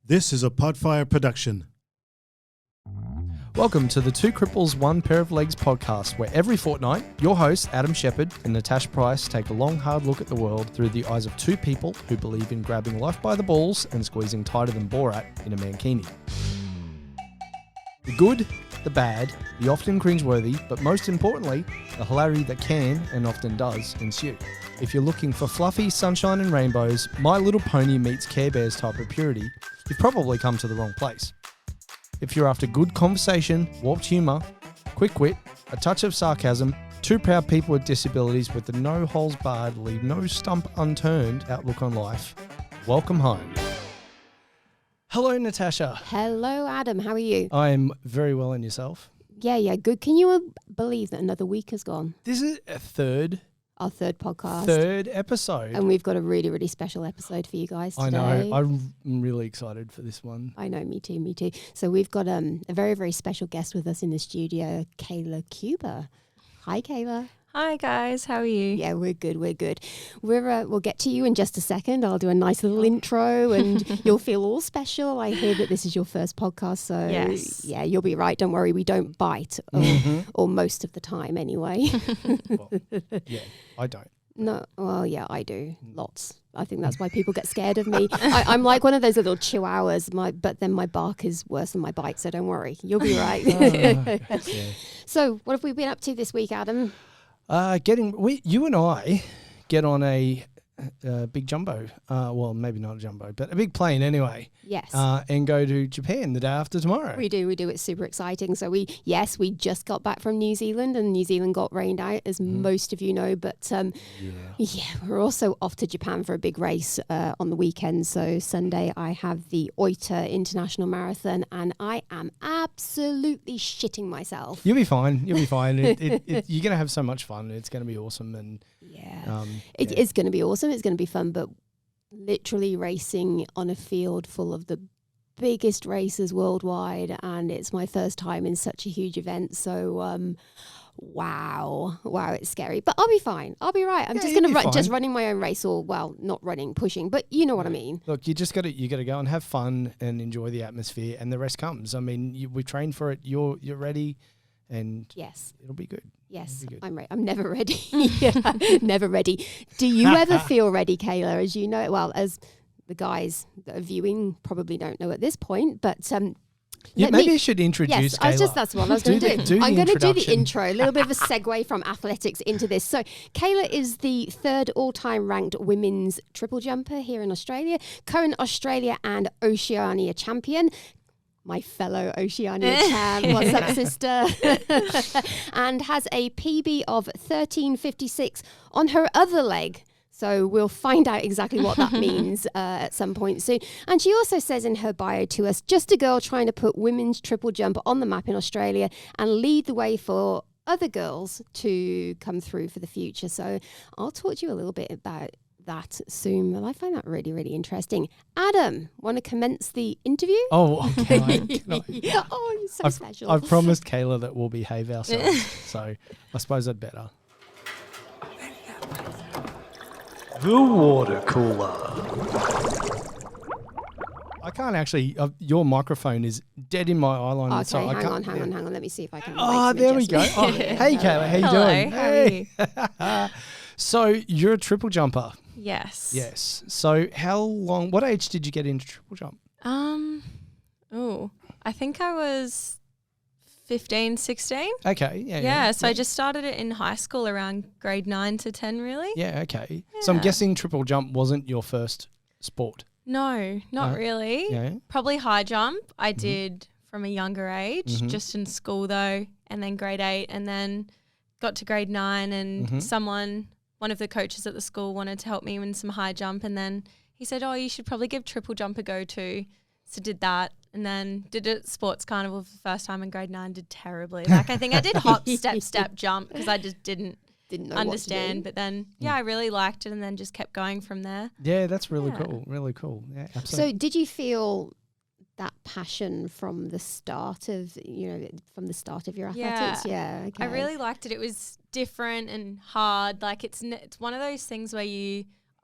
This is a Podfire production. Welcome to the Two Cripples, One Pair of Legs podcast, where every fortnight, your hosts, Adam Sheppard and Natasha Price, take a long, hard look at the world through the eyes of two people who believe in grabbing life by the balls and squeezing tighter than Borat in a Mankini. The good, the bad, the often cringeworthy, but most importantly, the hilarity that can and often does ensue. If you're looking for fluffy sunshine and rainbows, My Little Pony meets Care Bears type of purity, you've probably come to the wrong place. If you're after good conversation, warped humour, quick wit, a touch of sarcasm, two proud people with disabilities with the no holes barred, leave no stump unturned outlook on life, welcome home. Hello, Natasha. Hello, Adam. How are you? I'm very well, and yourself? Yeah, good. Can you believe that another week has gone? This is Our third podcast. third episode. And we've got a really, really special episode for you guys today. I know. I'm really excited for this one. I know, me too. So we've got a very, very special guest with us in the studio, Kayla Cuba. Hi, Kayla. Hi guys, how are you? Yeah, we're good. We'll get to you in just a second. I'll do a nice little intro and you'll feel all special. I hear that this is your first podcast, so yes. Yeah, you'll be right. Don't worry, we don't bite, or most of the time anyway. Well, yeah, I don't. No, well, yeah, I do. Lots. I think that's why people get scared of me. I'm like one of those little chihuahuas, but then my bark is worse than my bite, so don't worry. You'll be right. Yeah. So what have we been up to this week, Adam? You and I get on a big jumbo, well, maybe not a jumbo, but a big plane anyway. Yes. And go to Japan the day after tomorrow. We do. It's super exciting. So we just got back from New Zealand, and New Zealand got rained out, as most of you know. But we're also off to Japan for a big race on the weekend. So Sunday I have the Oita International Marathon, and I am absolutely shitting myself. You'll be fine. You're going to have so much fun. It's going to be awesome. And it is going to be awesome. It's going to be fun, but literally racing on a field full of the biggest racers worldwide, and it's my first time in such a huge event. So, wow, it's scary, but I'll be fine. I'll be right. I'm just going to just running my own race, or not running, pushing, but you know what I mean. Look, you got to go and have fun and enjoy the atmosphere, and the rest comes. I mean, we trained for it. You're ready, and yes, it'll be good. Yes, I'm ready. I'm never ready. Never ready. Do you ever feel ready, Kayla? As you know, well, as the guys that are viewing probably don't know at this point, but maybe you should introduce Kayla. Yes, that's what I was going to do. I'm going to do the intro, a little bit of a segue from athletics into this. So Kayla is the third all-time ranked women's triple jumper here in Australia, current Australia and Oceania champion. My fellow Oceania champ, what's up, sister? And has a PB of 13:56 on her other leg. So we'll find out exactly what that means at some point soon. And she also says in her bio to us, just a girl trying to put women's triple jump on the map in Australia and lead the way for other girls to come through for the future. So I'll talk to you a little bit about that soon, and I find that really, really interesting. Adam, want to commence the interview? Oh, okay. Oh, you're so special. I've promised Kayla that we'll behave ourselves, so I suppose I'd better. The water cooler. I can't actually. Your microphone is dead in my eye line. Okay, so hang on. Let me see if I can. There we go. Oh, hey, Kayla, how you doing? Hey. How are you? So you're a triple jumper. Yes. So what age did you get into triple jump? I think I was 15, 16. Okay, Yeah, so I just started it in high school around grade 9 to 10, really. Yeah, okay. Yeah. So I'm guessing triple jump wasn't your first sport? No, not really. Yeah. Probably high jump I did from a younger age, just in school though, and then grade 8, and then got to grade 9 and one of the coaches at the school wanted to help me in some high jump, and then he said, you should probably give triple jump a go too. So did that, and then did it sports carnival for the first time in grade 9, did terribly. Like I think I did hop, step, jump because I just didn't know understand. But then, I really liked it and then just kept going from there. Yeah, that's really cool. Really cool. Yeah, absolutely. So did you feel that passion from the start of your athletics? Yeah, okay. I really liked it. It was different and hard. Like it's one of those things where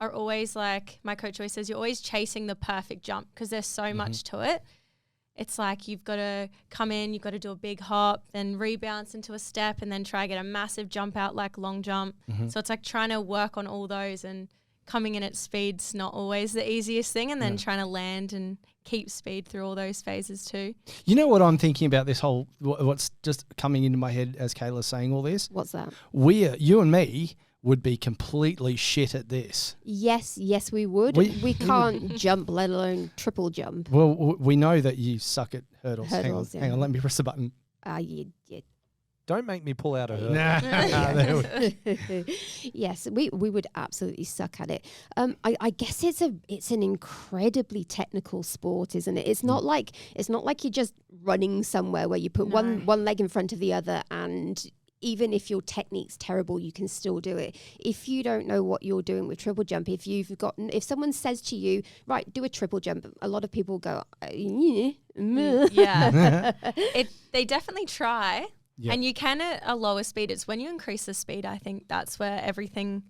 are always like, my coach always says, you're always chasing the perfect jump because there's so much to it. It's like you've got to come in, you've got to do a big hop, then rebounce into a step and then try to get a massive jump out like long jump. So it's like trying to work on all those, and coming in at speed's not always the easiest thing, and then trying to land and keep speed through all those phases too. You know what I'm thinking about this whole, what's just coming into my head as Kayla's saying all this? What's that? You and me would be completely shit at this. Yes, we would. We can't jump, let alone triple jump. Well, we know that you suck at hurdles. Hang on, let me press the button. Yeah. Don't make me pull out a hurdle. Yes, we would absolutely suck at it. I guess it's an incredibly technical sport, isn't it? It's not like you're just running somewhere where you put one leg in front of the other, and even if your technique's terrible, you can still do it. If you don't know what you're doing with triple jump, if someone says to you, right, do a triple jump, a lot of people go, yeah. They definitely try. Yep. And you can at a lower speed. It's when you increase the speed, I think that's where everything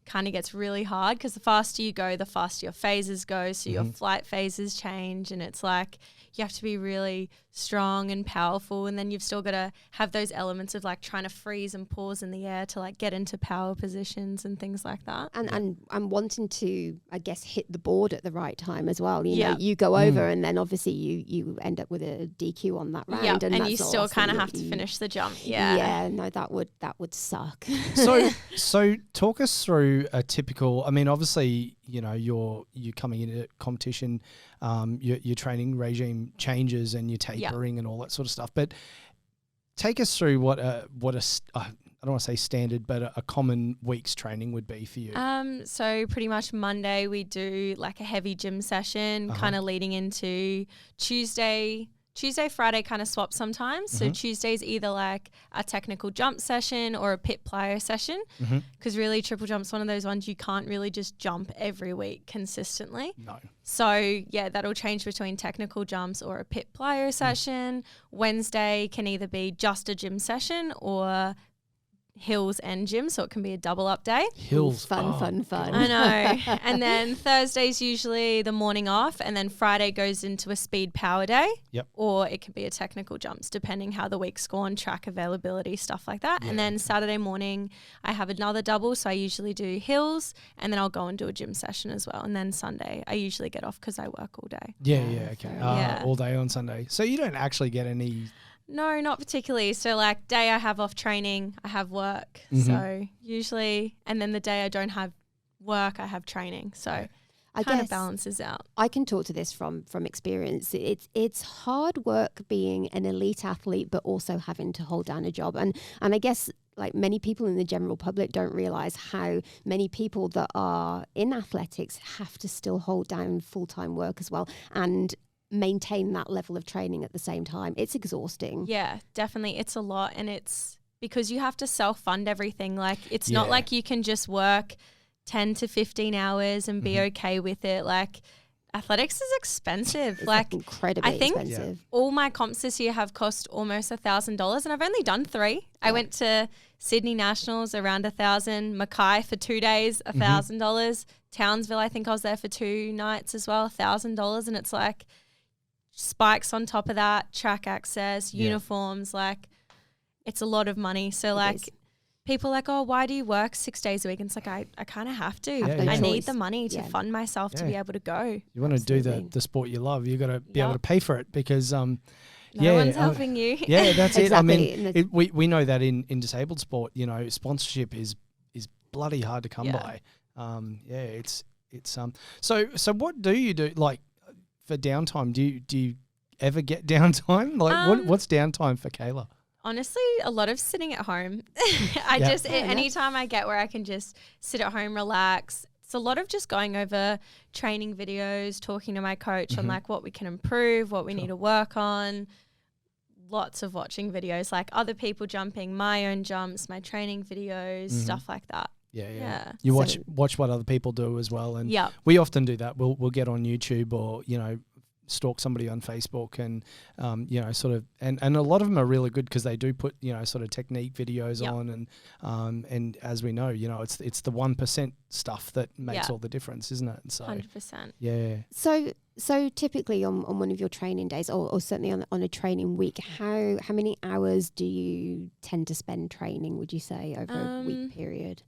kind of gets really hard, because the faster you go, the faster your phases go. So your flight phases change, and it's like you have to be really strong and powerful. And then you've still got to have those elements of like trying to freeze and pause in the air to like get into power positions and things like that. And wanting to, I guess, hit the board at the right time as well. You know, you go over and then obviously you end up with a DQ on that round. Yeah, and you still kind of have to finish the jump. Yeah, no, that would suck. So talk us through a typical, I mean, obviously, you know, you're coming into competition, your training regime changes and you're tapering and all that sort of stuff. But take us through what I don't want to say standard, but a common week's training would be for you. So pretty much Monday we do like a heavy gym session, kind of leading into Tuesday, Friday kind of swap sometimes. So Tuesday's either like a technical jump session or a pit plyo session, because really triple jump's one of those ones you can't really just jump every week consistently. No. So yeah, that'll change between technical jumps or a pit plyo session. Wednesday can either be just a gym session or hills and gym, so it can be a double up day. Hills. Fun. I know. And then Thursday's usually the morning off, and then Friday goes into a speed power day. Yep. Or it can be a technical jumps, depending how the week's gone, track availability, stuff like that. And then Saturday morning I have another double, so I usually do hills, and then I'll go and do a gym session as well. And then Sunday I usually get off because I work all day. Okay. All day on Sunday. So you don't actually get any... No, not particularly. So like day I have off training, I have work. So usually, and then the day I don't have work, I have training. So I kind guess of balances out. I can talk to this from experience. It's hard work being an elite athlete, but also having to hold down a job. And I guess like many people in the general public don't realize how many people that are in athletics have to still hold down full-time work as well, and maintain that level of training at the same time. It's exhausting. Yeah, definitely. It's a lot, and it's because you have to self-fund everything. Like it's not like you can just work 10 to 15 hours and be okay with it. Like athletics is expensive. It's like incredibly expensive. All my comps this year have cost almost $1,000, and I've only done 3. I went to Sydney Nationals around $1,000, Mackay for 2 days, $1,000, Townsville, I think I was there for 2 nights as well, $1,000, and it's like spikes on top of that, track access, uniforms, like it's a lot of money. So like people are like, oh, why do you work 6 days a week? And it's like, I kind of have to. I need the money to fund myself to be able to go. You want to do the sport you love, you got to be able to pay for it, because no one's helping you. Yeah, that's it. I Exactly. mean, we know that in disabled sport, you know, sponsorship is bloody hard to come by. It's so what do you do, like, for downtime? Do you ever get downtime? Like what's downtime for Kayla? Honestly, a lot of sitting at home. Anytime I get where I can just sit at home, relax. It's a lot of just going over training videos, talking to my coach on like what we can improve, what we need to work on. Lots of watching videos, like other people jumping, my own jumps, my training videos, stuff like that. Yeah. You watch what other people do as well, and we often do that. We'll get on YouTube or, you know, stalk somebody on Facebook and, sort of, and a lot of them are really good because they do put, sort of technique videos on and as we know, it's the 1% stuff that makes all the difference, isn't it? So 100%. Yeah. So typically on one of your training days or certainly on a training week, how many hours do you tend to spend training, would you say, over a week period?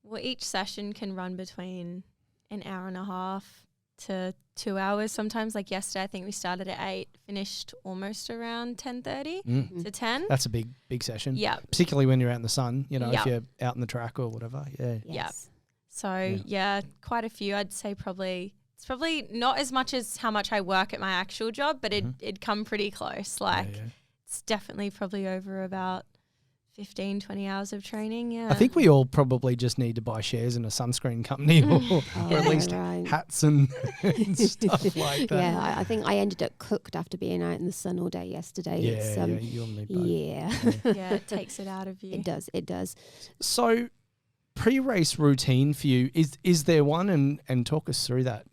Well, each session can run between an hour and a half to 2 hours sometimes. Like yesterday, I think we started at 8, finished almost around 10:30 to 10. That's a big session. Yeah. Particularly when you're out in the sun, if you're out in the track or whatever. Yeah. Yes. So, quite a few. I'd say it's probably not as much as how much I work at my actual job, but it'd come pretty close. It's definitely probably over about 15, 20 hours of training, I think we all probably just need to buy shares in a sunscreen company or at least hats and stuff like that. Yeah, I think I ended up cooked after being out in the sun all day yesterday. Yeah, you'll need both. Yeah, it takes it out of you. It does. So pre-race routine for you, is there one? And talk us through that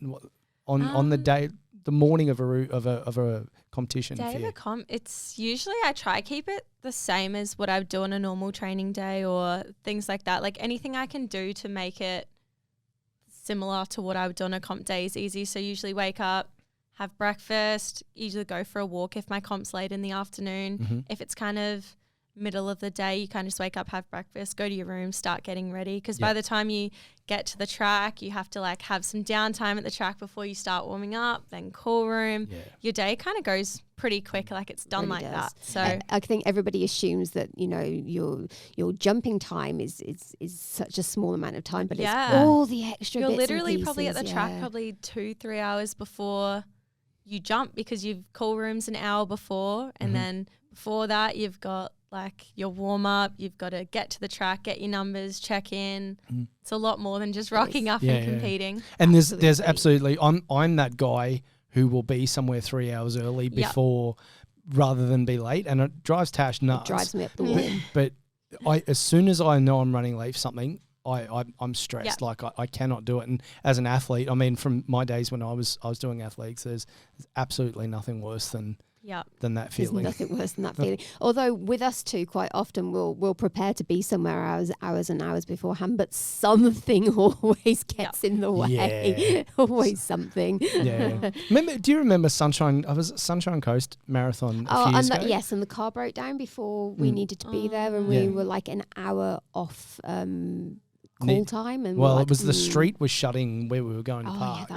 on the day, the morning of a competition. Day of a comp, it's usually I try keep it the same as what I would do on a normal training day or things like that. Like anything I can do to make it similar to what I would do on a comp day is easy. So usually wake up, have breakfast, usually go for a walk if my comp's late in the afternoon. If it's kind of middle of the day, you kind of just wake up, have breakfast, go to your room, start getting ready. Because by the time you get to the track, you have to have some downtime at the track before you start warming up, then call room. Your day kind of goes pretty quick, it's done really like does. That. So I think everybody assumes that your jumping time is such a small amount of time, but it's all the extra. You're bits literally and pieces, probably at the track probably 2-3 hours before you jump because you've call rooms an hour before, and then before that you've got your warm up, you've got to get to the track, get your numbers, check in. It's a lot more than just rocking up and competing. And there's absolutely, I'm that guy who will be somewhere 3 hours early before rather than be late, and it drives Tash nuts. It drives me up the wall. But as soon as I know I'm running late for something, I'm stressed. I cannot do it. And as an athlete, I mean, from my days when I was doing athletics, there's absolutely nothing worse than that feeling. There's nothing worse than that feeling. Although with us too, quite often we'll prepare to be somewhere hours and hours beforehand, but something always gets in the way. Always something. Yeah. Do you remember Sunshine Coast Marathon a few years ago? Yes, and the car broke down before we needed to be there, and we were an hour off call time, and it was the street was shutting where we were going to park,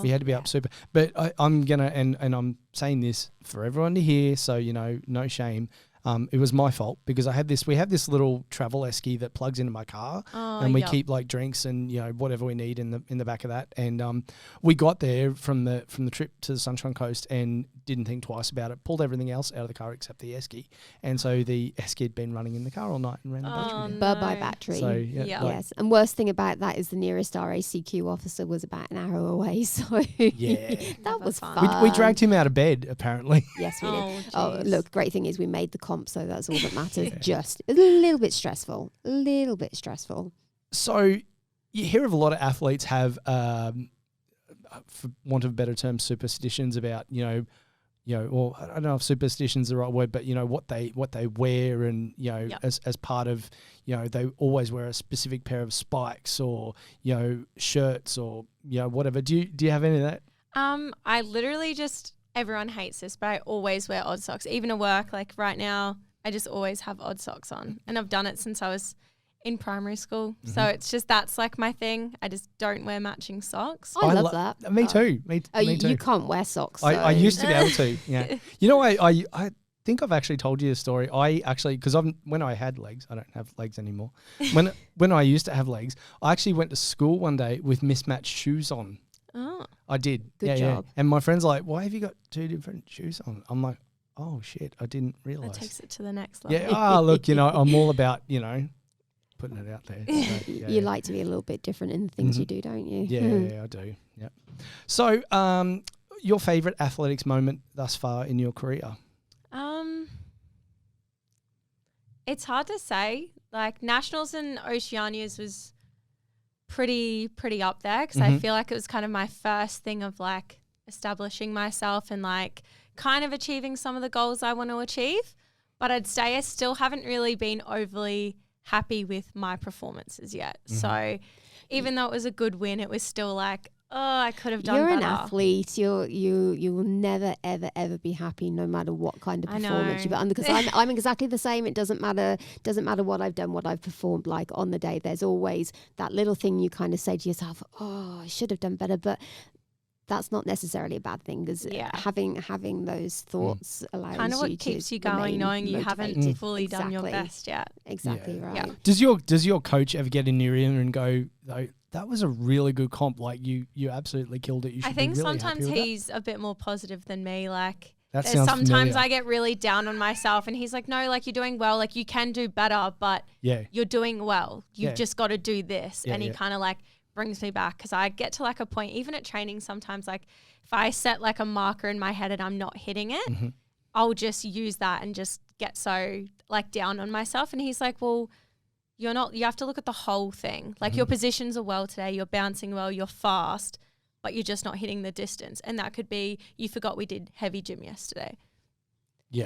we had to be up super. But I'm gonna and I'm saying this for everyone to hear, so no shame. It was my fault because we have this little travel esky that plugs into my car, and we keep drinks and whatever we need in the back of that. And we got there from the trip to the Sunshine Coast and didn't think twice about it. Pulled everything else out of the car except the esky, and so the esky had been running in the car all night and ran the battery. By battery. So yes. And worst thing about that is the nearest RACQ officer was about an hour away. So that was fun. We dragged him out of bed apparently. Yes, we did. Look, great thing is we made the comp, so that's all that matters. Just a little bit stressful. So you hear of a lot of athletes have, for want of a better term, superstitions about or I don't know if superstition's the right word, but what they wear, and as part of they always wear a specific pair of spikes or shirts or whatever. Do you have any of that? I literally everyone hates this, but I always wear odd socks. Even at work, right now, I just always have odd socks on. And I've done it since I was in primary school. So it's just, that's my thing. I just don't wear matching socks. I love that. Me too. Me too. You can't wear socks. I used to be able to, yeah. I think I've actually told you the story. I actually, because when I had legs, I don't have legs anymore. When I used to have legs, I actually went to school one day with mismatched shoes on. Oh. I did. Good job. And my friend's like, why have you got 2 different shoes on? I'm like, oh shit, I didn't realise. That takes it to the next level. Yeah. Look, I'm all about, putting it out there. So, you like to be a little bit different in the things you do, don't you? Yeah, I do. Yeah. So, your favourite athletics moment thus far in your career? It's hard to say. Nationals and Oceanias was pretty up there because I feel like it was kind of my first thing of establishing myself and like kind of achieving some of the goals I want to achieve. But I'd say I still haven't really been overly happy with my performances yet. So even though it was a good win, it was still like, oh, I could have done better. You're an athlete. You will never ever be happy no matter what kind of performance you put on. Because I'm exactly the same. It doesn't matter what I've done, what I've performed like on the day. There's always that little thing you kind of say to yourself, oh, I should have done better. But that's not necessarily a bad thing, because having those thoughts allows kind of you what keeps to you going, knowing you motivated. haven't fully done your best yet. Exactly right. Yeah. Does your coach ever get in your ear and go, though, that was a really good comp, like you absolutely killed it, you should I think be really sometimes happy with he's a bit more positive than me. Like that sounds sometimes familiar. I get really down on myself and he's like, no, like you're doing well, like you can do better, but you're doing well. You've just got to do this. And he kind of like brings me back, because I get to like a point, even at training sometimes, like if I set like a marker in my head and I'm not hitting it, I'll just use that and just get so like down on myself. And he's like, well, you have to look at the whole thing. Like your positions are well today, you're bouncing well, you're fast, but you're just not hitting the distance. And that could be, you forgot we did heavy gym yesterday.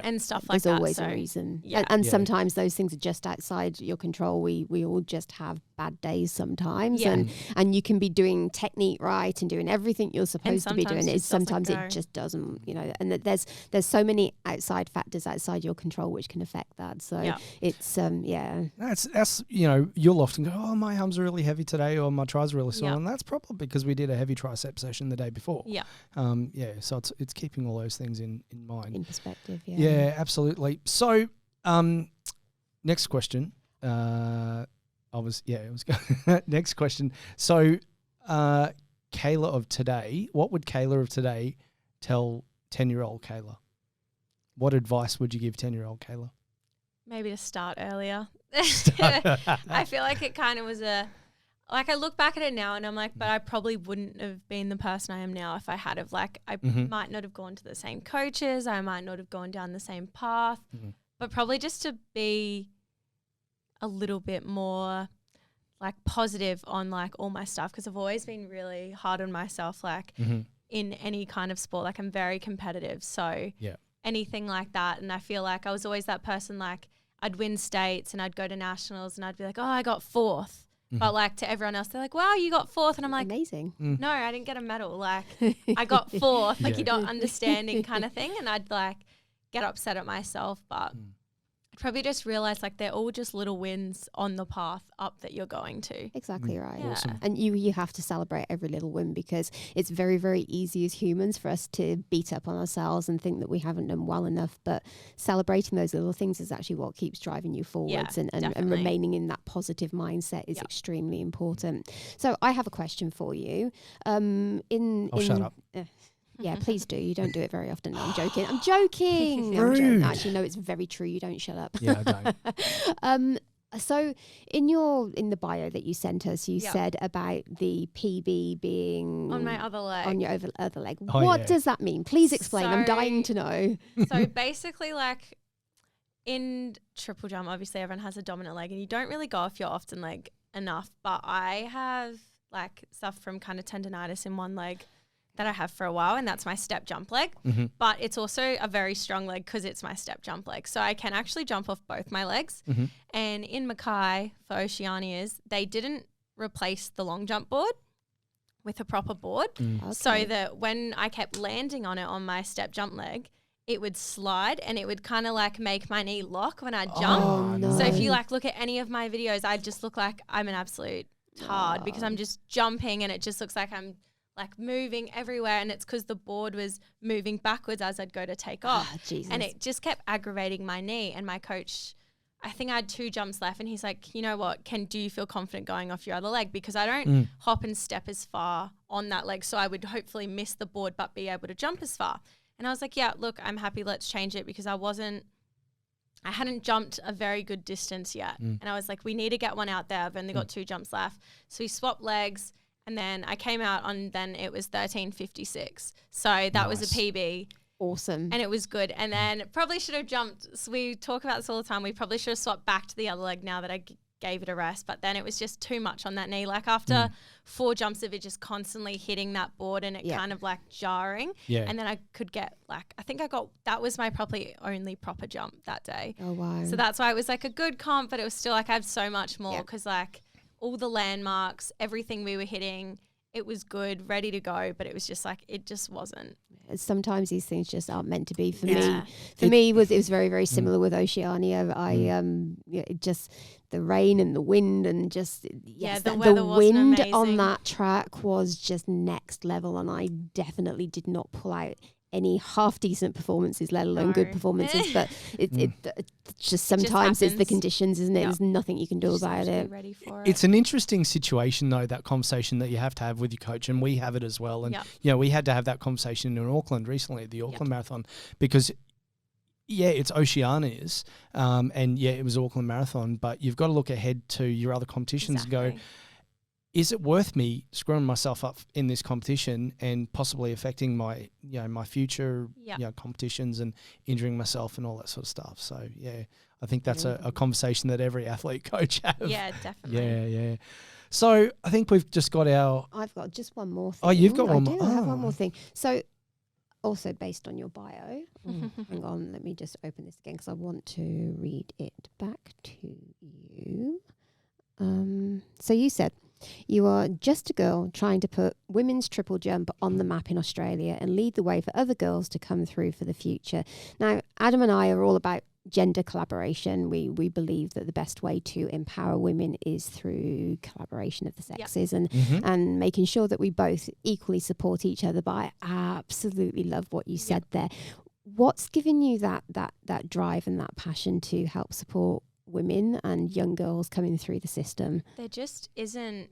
And stuff like that. There's always a reason. And sometimes those things are just outside your control. We all just have bad days sometimes. And you can be doing technique right and doing everything you're supposed to be doing. Sometimes it just doesn't, and there's so many outside factors outside your control which can affect that. So it's, That's you'll often go, oh, my arms are really heavy today, or my tries are really sore. And that's probably because we did a heavy tricep session the day before. So it's keeping all those things in mind. In perspective, Yeah, absolutely. So, next question. Next question. So, Kayla of today, what would Kayla of today tell 10-year-old Kayla? What advice would you give 10-year-old Kayla? Maybe to start earlier. I feel like it kind of was like I look back at it now and I'm like, but I probably wouldn't have been the person I am now if I had have, like, I might not have gone to the same coaches. I might not have gone down the same path, but probably just to be a little bit more like positive on like all my stuff. 'Cause I've always been really hard on myself, like in any kind of sport, like I'm very competitive. So anything like that. And I feel like I was always that person, like I'd win states and I'd go to nationals and I'd be like, oh, I got 4th. But like to everyone else, they're like, wow, you got 4th. And I'm like, amazing. No, I didn't get a medal. Like I got 4th, like you're not understanding kind of thing. And I'd like get upset at myself. But I'd probably just realize like they're all just little wins on the path up that you're going to. Exactly right. Yeah. Awesome. And you have to celebrate every little win, because it's very, very easy as humans for us to beat up on ourselves and think that we haven't done well enough. But celebrating those little things is actually what keeps driving you forwards, and remaining in that positive mindset is extremely important. So I have a question for you. Shut up. Yeah, please do. You don't do it very often. No, I'm joking. I'm joking. Actually, no, it's very true. You don't shut up. Yeah, I don't. So in the bio that you sent us, you said about the PB being on my other leg. On your other leg. What does that mean? Please explain. I'm dying to know. So basically, like in triple jump, obviously everyone has a dominant leg, and you don't really go off your often leg enough. But I have like stuff from kind of tendonitis in one leg that I have for a while, and that's my step jump leg. But it's also a very strong leg because it's my step jump leg. So I can actually jump off both my legs. And in Mackay for Oceanias, they didn't replace the long jump board with a proper board. So that when I kept landing on it on my step jump leg, it would slide and it would kind of like make my knee lock when I jump. Oh, no. So if you like look at any of my videos, I just look like I'm an absolute tard because I'm just jumping and it just looks like I'm like moving everywhere, and it's because the board was moving backwards as I'd go to take off. And it just kept aggravating my knee. And my coach, I think I had 2 jumps left, and he's like, you know what, do you feel confident going off your other leg? Because I don't hop and step as far on that leg, so I would hopefully miss the board but be able to jump as far. And I was like, yeah, look, I'm happy, let's change it, because I hadn't jumped a very good distance yet. And I was like, we need to get one out there. I've only got 2 jumps left. So we swapped legs. And then I came out on, then it was 13:56. So that was a PB. Awesome. And it was good. And then probably should have jumped. So we talk about this all the time. We probably should have swapped back to the other leg now that I gave it a rest. But then it was just too much on that knee. Like after 4 jumps of it just constantly hitting that board and it kind of like jarring. Yeah. And then I could get like, I think that was my probably only proper jump that day. Oh, wow. So that's why it was like a good comp, but it was still like I have so much more because like all the landmarks, everything we were hitting, it was good, ready to go, but it was just like, it just wasn't. Sometimes these things just aren't meant to be for me. For me, it was very, very similar with Oceania. It just the rain and the wind and just the wind on that track was just next level, and I definitely did not pull out any half decent performances, let alone good performances. But it just sometimes it's the conditions, isn't it? There's nothing you can do about it. Ready for It's an interesting situation though, that conversation that you have to have with your coach, and we have it as well. And we had to have that conversation in Auckland recently at the Auckland Marathon, because it's Oceania's, and it was Auckland Marathon, but you've got to look ahead to your other competitions and go, is it worth me screwing myself up in this competition and possibly affecting my, my future, competitions and injuring myself and all that sort of stuff? So I think that's a conversation that every athlete coach has. Yeah, definitely. Yeah. So I think we've just got I've got just one more thing. Oh, you've got one more. I have one more thing. So also based on your bio, hang on, let me just open this again because I want to read it back to you. So you said, you are just a girl trying to put women's triple jump on the map in Australia and lead the way for other girls to come through for the future. Now, Adam and I are all about gender collaboration. We believe that the best way to empower women is through collaboration of the sexes and making sure that we both equally support each other. But I absolutely love what you said there. What's given you that drive and that passion to help support women and young girls coming through the system? There just isn't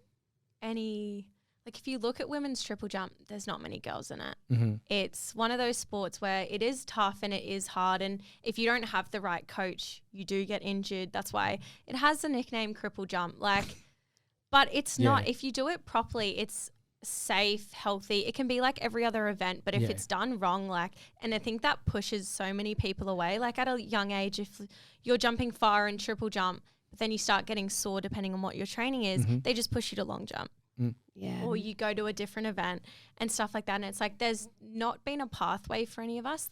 any, like if you look at women's triple jump, there's not many girls in it. It's one of those sports where it is tough and it is hard, and if you don't have the right coach, you do get injured. That's why it has the nickname cripple jump. But it's not, if you do it properly, it's safe, healthy. It can be like every other event, but if it's done wrong, and I think that pushes so many people away. Like at a young age, if you're jumping far in triple jump, but then you start getting sore depending on what your training is, they just push you to long jump. Or you go to a different event and stuff like that. And it's like, there's not been a pathway for any of us.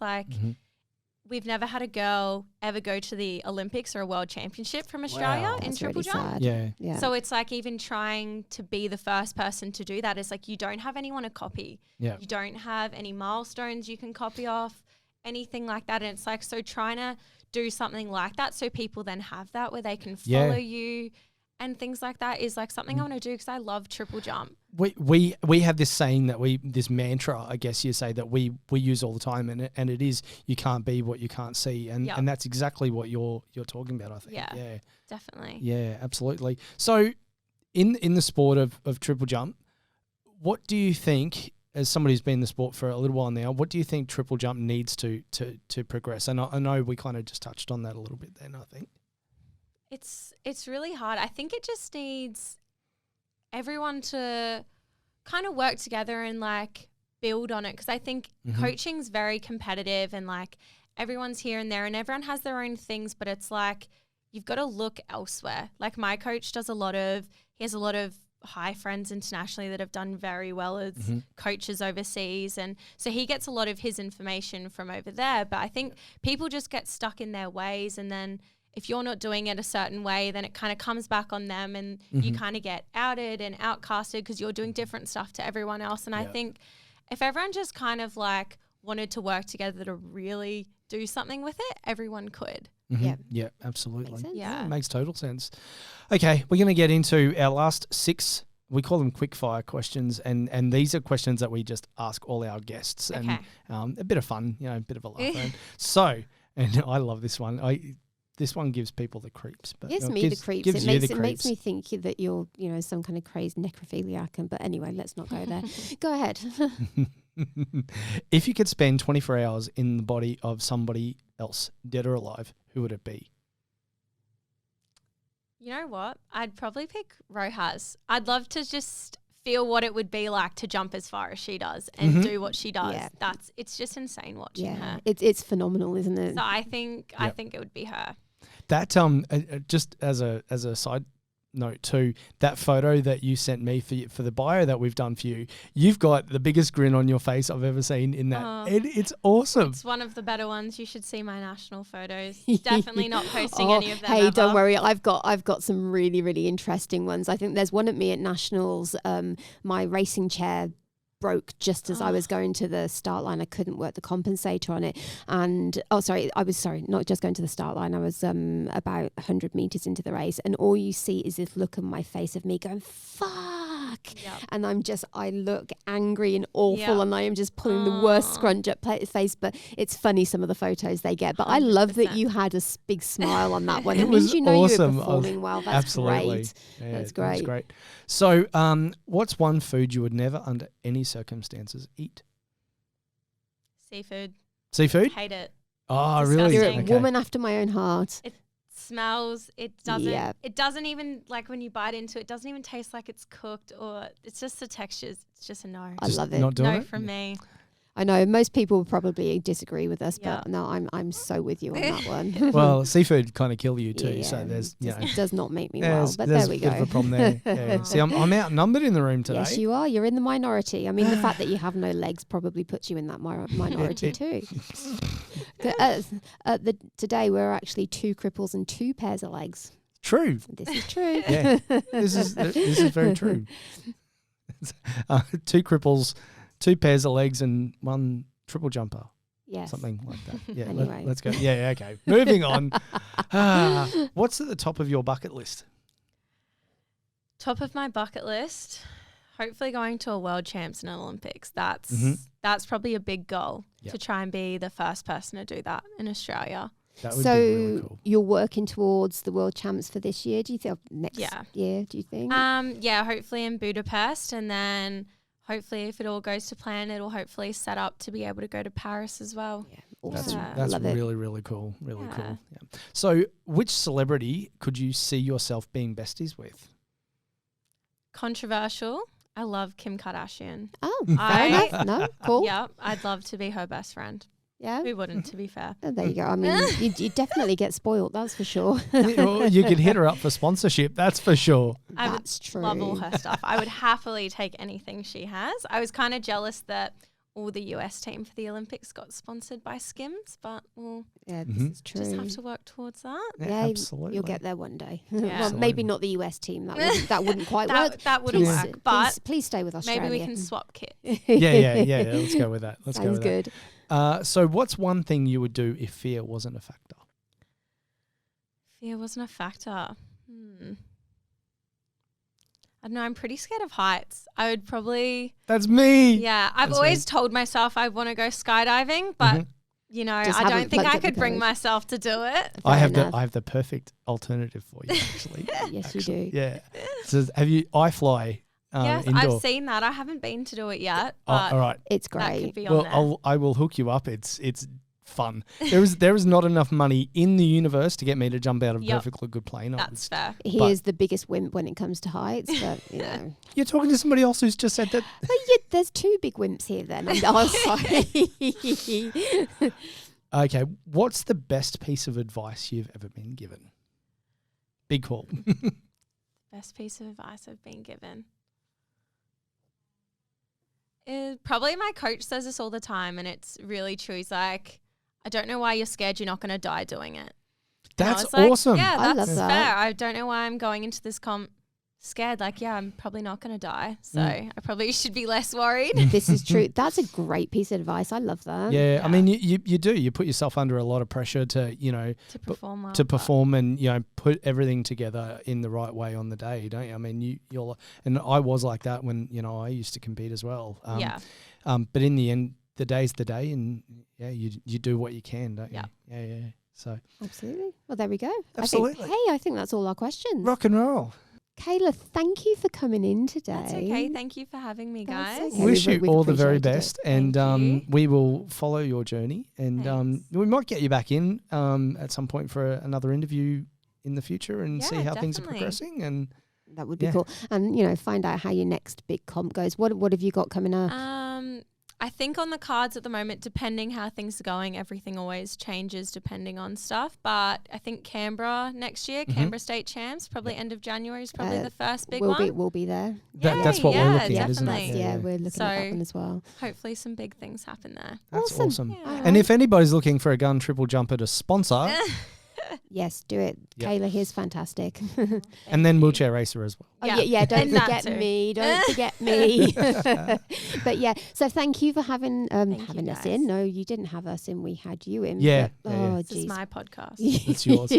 We've never had a girl ever go to the Olympics or a world championship from Australia in triple jump. Yeah. So it's like even trying to be the first person to do that is like you don't have anyone to copy. You don't have any milestones you can copy off, anything like that. And it's like, so trying to do something like that so people then have that where they can follow you and things like that is like something I want to do because I love triple jump. We have this saying that this mantra, I guess you say, that we use all the time, and it is, you can't be what you can't see, and that's exactly what you're talking about, I think. Yeah, definitely. Yeah, absolutely. So in the sport of triple jump, what do you think, as somebody who's been in the sport for a little while now, what do you think triple jump needs to progress? And I know we kind of just touched on that a little bit then, I think. It's really hard. I think it just needs everyone to kind of work together and build on it, because I think coaching's very competitive and everyone's here and there and everyone has their own things, but it's you've got to look elsewhere. My coach he has a lot of high friends internationally that have done very well as coaches overseas, and so he gets a lot of his information from over there. But I think people just get stuck in their ways, and then if you're not doing it a certain way, then it kind of comes back on them, and you kind of get outed and outcasted because you're doing different stuff to everyone else. And I think if everyone just kind of wanted to work together to really do something with it, everyone could. Yeah, absolutely. Yeah, makes total sense. Okay, we're going to get into our last 6. We call them quick fire questions, and these are questions that we just ask all our guests, and a bit of fun, a bit of a laugh. So, and I love this one. This one gives people the creeps. But gives me the creeps. It makes me think that you're, some kind of crazed necrophiliac. But anyway, let's not go there. Go ahead. If you could spend 24 hours in the body of somebody else, dead or alive, who would it be? You know what? I'd probably pick Rojas. I'd love to just feel what it would be like to jump as far as she does and do what she does. Yeah. It's just insane watching her. It's phenomenal, isn't it? So I think it would be her. That just as a side note too. That photo that you sent me for the bio that we've done for you, you've got the biggest grin on your face I've ever seen in that. It's awesome. It's one of the better ones. You should see my national photos. Definitely not posting any of them. Hey, ever. don't worry. I've got some really, really interesting ones. I think there's one at me at nationals. My racing chair broke just as I was going to the start line. I couldn't work the compensator on it. And I was not just going to the start line. I was about 100 meters into the race, and all you see is this look on my face of me going, fuck. Yep. And I look angry and awful, and I am just pulling the worst scrunch up face. But it's funny, some of the photos they get. But 100%. I love that you had a big smile on that one. It means you know awesome. you were performing well. That's absolutely great. Yeah, that's great. That's great. So, what's one food you would never, under any circumstances, eat? Seafood. Seafood? Hate it. Oh, really? You're Disgusting. a woman after my own heart. It smells. It doesn't. Yeah. It doesn't even, like, when you bite into it, it doesn't even taste like it's cooked, or it's just the textures. It's just a no. I love it. Not doing No it? from me. I know most people will probably disagree with us, Yeah. but no, I'm so with you on that one. Well, seafood kind of kill you too, Yeah, so there's it does not make me well, but there's there we a bit go. of a problem there. Yeah. See, I'm outnumbered in the room today. Yes, you are. You're in the minority. I mean, the fact that you have no legs probably puts you in that minority too. Today we're actually 2 cripples and 2 pairs of legs. True. This is true. Yeah, this is very true. 2 cripples, 2 pairs of legs, and 1 triple jumper. Yes. Something like that. Yeah, Anyway. let's go. Yeah, okay. Moving on. What's at the top of your bucket list? Top of my bucket list, hopefully going to a world champs and an Olympics. That's probably a big goal, to try and be the first person to do that in Australia. That would be really cool. You're working towards the world champs for this year, do you think? Next year, do you think? Yeah, hopefully in Budapest, and then hopefully if it all goes to plan, it'll hopefully set up to be able to go to Paris as well. Yeah, awesome. That's Love really, really cool. Really cool. Yeah. So which celebrity could you see yourself being besties with? Controversial. I love Kim Kardashian. Oh, fair enough. No, cool. Yeah, I'd love to be her best friend. Yeah. Who wouldn't, to be fair? Oh, there you go. I mean, you definitely get spoiled, that's for sure. You could hit her up for sponsorship, that's for sure. That's true. Love all her stuff. I would happily take anything she has. I was kind of jealous that all the US team for the Olympics got sponsored by Skims, but we'll this is true. just have to work towards that. Yeah, absolutely. You'll get there one day. Yeah. Well, maybe not the US team. That wouldn't quite work. That wouldn't work, but please stay with Australia. maybe we can swap kits. Yeah. Let's go with that. Sounds good. So what's one thing you would do if fear wasn't a factor? Fear wasn't a factor. I don't know, I'm pretty scared of heights. I would probably... That's me. Yeah, I've always told myself I want to go skydiving, but, you know, Just I don't haven't think plucked I up the could bring courage. myself to do it. I Fair enough. have the perfect alternative for you, actually. Yes, you do. Yeah. So have you iFly Yes, indoor? I've seen that. I haven't been to do it yet, Oh, but all right. It's that great. could be on there. I will hook you up. It's fun. There is not enough money in the universe to get me to jump out of a perfectly good plane. That's fair. He is the biggest wimp when it comes to heights, but you know. You're talking to somebody else who's just said that. There's 2 big wimps here then. Oh, sorry. Okay, what's the best piece of advice you've ever been given? Big call. Best piece of advice I've been given. Probably my coach says this all the time, and it's really true. He's like, I don't know why you're scared you're not going to die doing it. That's And I was like, awesome. Yeah, I that's love that. fair. I don't know why I'm going into this comp scared. Like, yeah, I'm probably not going to die. So I probably should be less worried. This is true. That's a great piece of advice. I love that. Yeah, I mean, you do. You put yourself under a lot of pressure to, to perform well. to perform and, put everything together in the right way on the day, don't you? I mean, you're, and I was like that when, I used to compete as well. But in the end, the day's the day, and you do what you can, don't you? Yeah. So Absolutely. Well, there we go. Absolutely. I think that's all our questions. rock and roll. Kayla, thank you for coming in today. That's okay. Thank you for having me, That's guys. okay. Wish you We've all the very appreciated it. best, and Thank you. we will follow your journey, and Thanks. we might get you back in at some point for another interview in the future and see how things are definitely. progressing. And That would be cool. And, find out how your next big comp goes. What have you got coming up? I think on the cards at the moment, depending how things are going, everything always changes depending on stuff. But I think Canberra next year, Canberra State Champs, probably end of January is probably the first big one. We'll be there. That's what we're looking at, isn't it? definitely. Yeah, we're looking at that one as well. Hopefully some big things happen there. That's awesome. Yeah. And if anybody's looking for a gun triple jumper to sponsor, Yes, do it. Yep. Kayla, here's fantastic. and then wheelchair racer as well. Oh, yeah, don't And that forget too. me. Don't forget me. But yeah, so thank you for having you us guys. in. No, you didn't have us in. We had you in. Yeah, but- yeah, yeah. Oh, This is geez. my podcast. It's yours.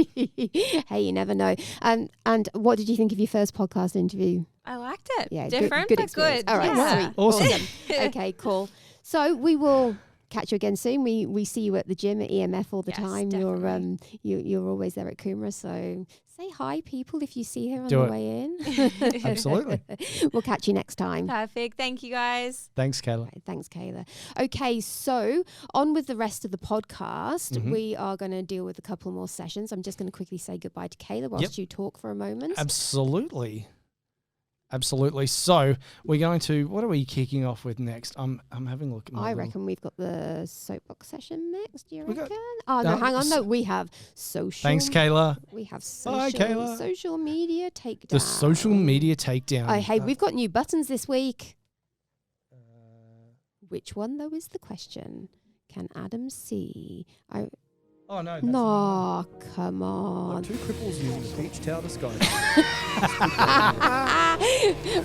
Hey, you never know. And what did you think of your first podcast interview? I liked it. Yeah, Different, good but experience. good. All right, Yeah. sweet. Awesome. Okay, cool. So we will catch you again soon. We see you at the gym at EMF all the Yes, time. definitely. You're always there at Coomera, so say hi, people, if you see her on Do the it. way in. Absolutely. We'll catch you next time. Perfect. Thank you guys. Thanks, Kayla. Right, thanks, Kayla. Okay, so on with the rest of the podcast. Mhm. We are going to deal with a couple more sessions. I'm just going to quickly say goodbye to Kayla whilst you talk for a moment. Absolutely. So we're going to, what are we kicking off with next? I'm having a look at my I little- reckon we've got the soapbox session next. Do you We got- reckon? Oh no, no, hang on. s- No, we have social. Thanks, Kayla. We have Bye, Kayla. social media takedown. The social media takedown. Oh, hey, we've got new buttons this week. Which one though is the question? Can Adam see? Oh, no. That's No, come Like on. two cripples using a beach towel to sky.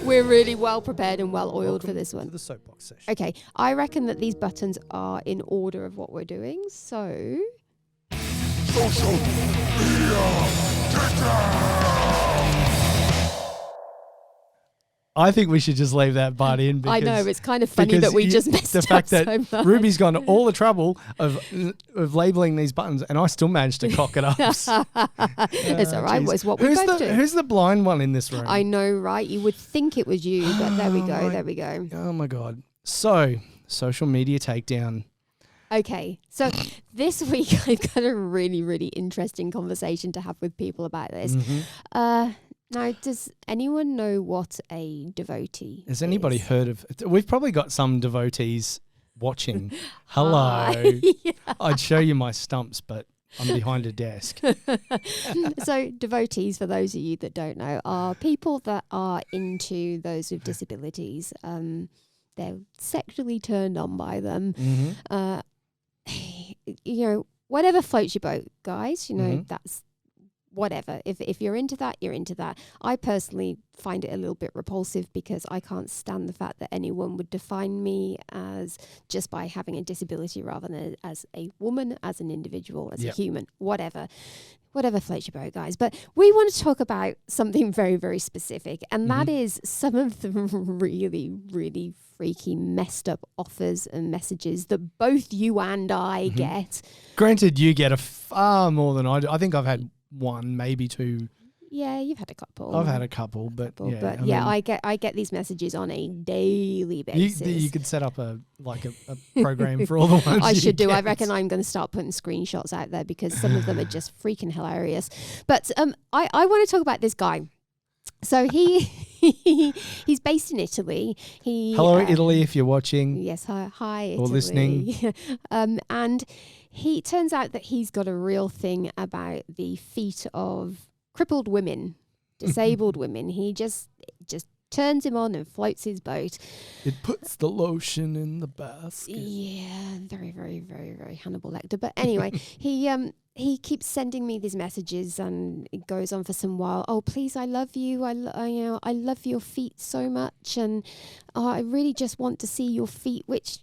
We're really well prepared and well oiled for Welcome this to one. the soapbox session. Okay, I reckon that these buttons are in order of what we're doing. So, I think we should just leave that part in. I know because it's kind of funny that because we you- just messed the fact up that so much. Ruby's gone to all the trouble of labeling these buttons, and I still managed to cock it up. It's all right. Jeez. It's what we who's both the do. Who's the blind one in this room? I know, right? You would think it was you, but there we go. my- There we go. Oh my god! So social media takedown. Okay, so this week I've got a really, really interesting conversation to have with people about this. Mhm. Now, does anyone know what a devotee Has anybody is? heard of? We've probably got some devotees watching. Hello. Hi. I'd show you my stumps, but I'm behind a desk. So devotees, for those of you that don't know, are people that are into those with disabilities. They're sexually turned on by them. Mm-hmm. You know, whatever floats your boat, guys. You know, Mhm. that's whatever. If you're into that, you're into that. I personally find it a little bit repulsive because I can't stand the fact that anyone would define me as just by having a disability rather than as a woman, as an individual, as Yep. a human, whatever. Whatever floats your boat, guys. But we want to talk about something very, very specific, and that is some of the really, really freaky, messed up offers and messages that both you and I get. Granted, you get a far more than I do. I think I've had one, maybe two. Yeah, you've had a couple. I've had a couple, but yeah, But I yeah, mean, I get these messages on a daily you, basis. you could set up a program for all the ones I you should do. I get. reckon I'm going to start putting screenshots out there because some of them are just freaking hilarious. But I want to talk about this guy. So he's based in Italy. Hello, Italy, if you're watching. Yes, hi, Or Italy. listening. And he turns out that he's got a real thing about the feet of crippled women, disabled women. He just turns him on and floats his boat. It puts the lotion in the basket. Yeah, very, very, very, very Hannibal Lecter. But anyway, he keeps sending me these messages, and it goes on for some while. Oh, please, I love you. I love your feet so much, and I really just want to see your feet. Which,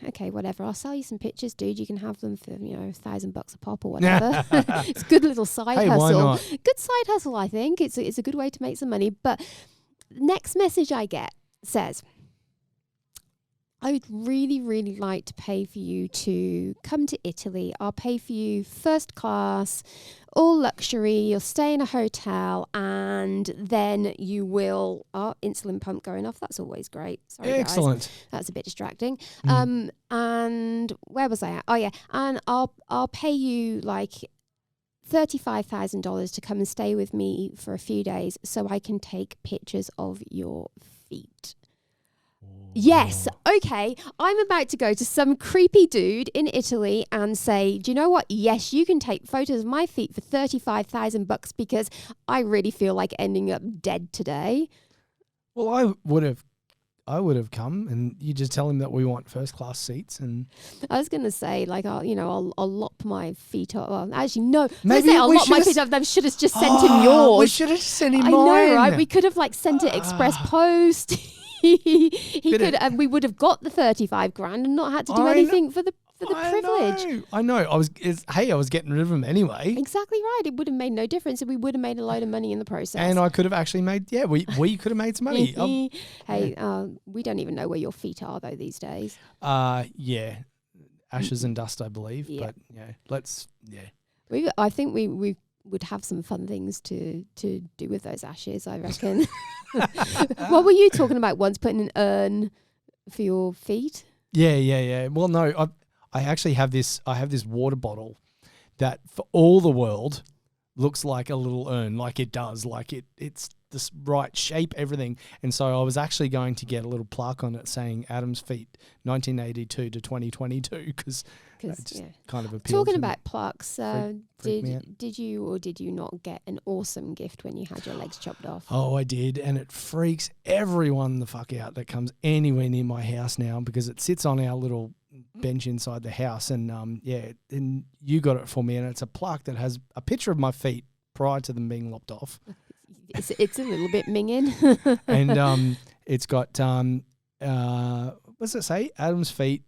okay, whatever. I'll sell you some pictures, dude. You can have them for $1,000 a pop or whatever. It's a good little side Hey, hustle. why not? Good side hustle, I think. It's a good way to make some money. But next message I get says, I would really, really like to pay for you to come to Italy. I'll pay for you first class, all luxury. You'll stay in a hotel, and then you will... Oh, insulin pump going off. That's always great. Sorry, guys. Excellent. That's a bit distracting. Mm. And where was I at? Oh, yeah. And I'll pay you like $35,000 to come and stay with me for a few days so I can take pictures of your feet. Yes. Okay. I'm about to go to some creepy dude in Italy and say, do you know what? Yes, you can take photos of my feet for $35,000 because I really feel like ending up dead today. Well, I would have come, and you just tell him that we want first class seats, and I was gonna say, like, I'll lop my feet off. Well, actually, no. Maybe I'll we lop my should've feet off. They should have just sent him yours. We should have sent him I mine. know, right? We could have like sent it express post. he could, and we would have got the 35 grand and not had to do anything for the privilege. I know. I was getting rid of him anyway. Exactly right. It would have made no difference, and we would have made a load of money in the process. And I could have actually made. Yeah, we could have made some money. Hey, we don't even know where your feet are though these days. Yeah, ashes and dust, I believe. Yeah. But I think we would have some fun things to do with those ashes, I reckon. What were you talking about once, putting an urn for your feet? Yeah. Well, no, I actually have this. I have this water bottle that, for all the world, looks like a little urn. Like it does. Like it's this right shape, everything. And so I was actually going to get a little plaque on it saying Adam's feet, 1982 to 2022, because it just kind of appealed. Talking to about plaques, did you or did you not get an awesome gift when you had your legs chopped off? Oh, I did, and it freaks everyone the fuck out that comes anywhere near my house now, because it sits on our little bench inside the house, and and you got it for me, and it's a plaque that has a picture of my feet prior to them being lopped off. It's a little bit minging. And it's got what does it say? Adam's feet.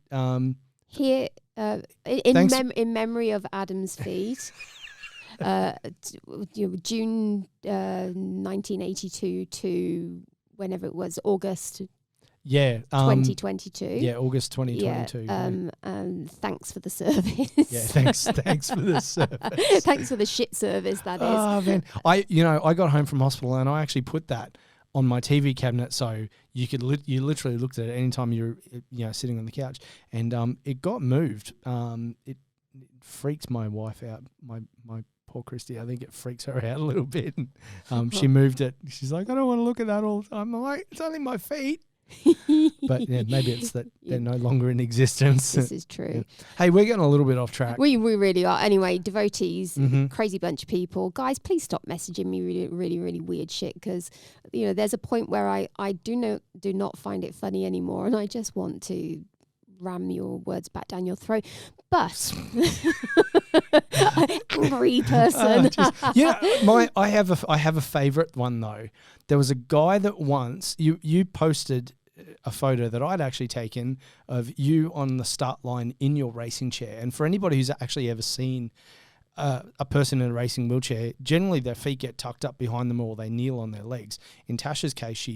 Here, in memory of Adam's feet, June 1982 to whenever it was, August. Yeah, 2022. Yeah, August 2022. Thanks for the service. Yeah, thanks for the service. Thanks for the shit service, that is. Oh man, I got home from hospital and I actually put that on my TV cabinet, so you could you literally looked at it anytime you're sitting on the couch, and it got moved. It freaks my wife out. My poor Christy, I think it freaks her out a little bit. She moved it. She's like, I don't want to look at that all the time. I'm like, it's only my feet. But yeah, maybe it's that they're no longer in existence. This is true. Yeah. Hey, we're getting a little bit off track. We really are. Anyway, devotees, crazy bunch of people. Guys, please stop messaging me really weird shit, because there's a point where I do not find it funny anymore, and I just want to ram your words back down your throat. But angry person. I have a favorite one though. There was a guy that once you posted a photo that I'd actually taken of you on the start line in your racing chair. And for anybody who's actually ever seen a person in a racing wheelchair, generally their feet get tucked up behind them or they kneel on their legs. In Tasha's case,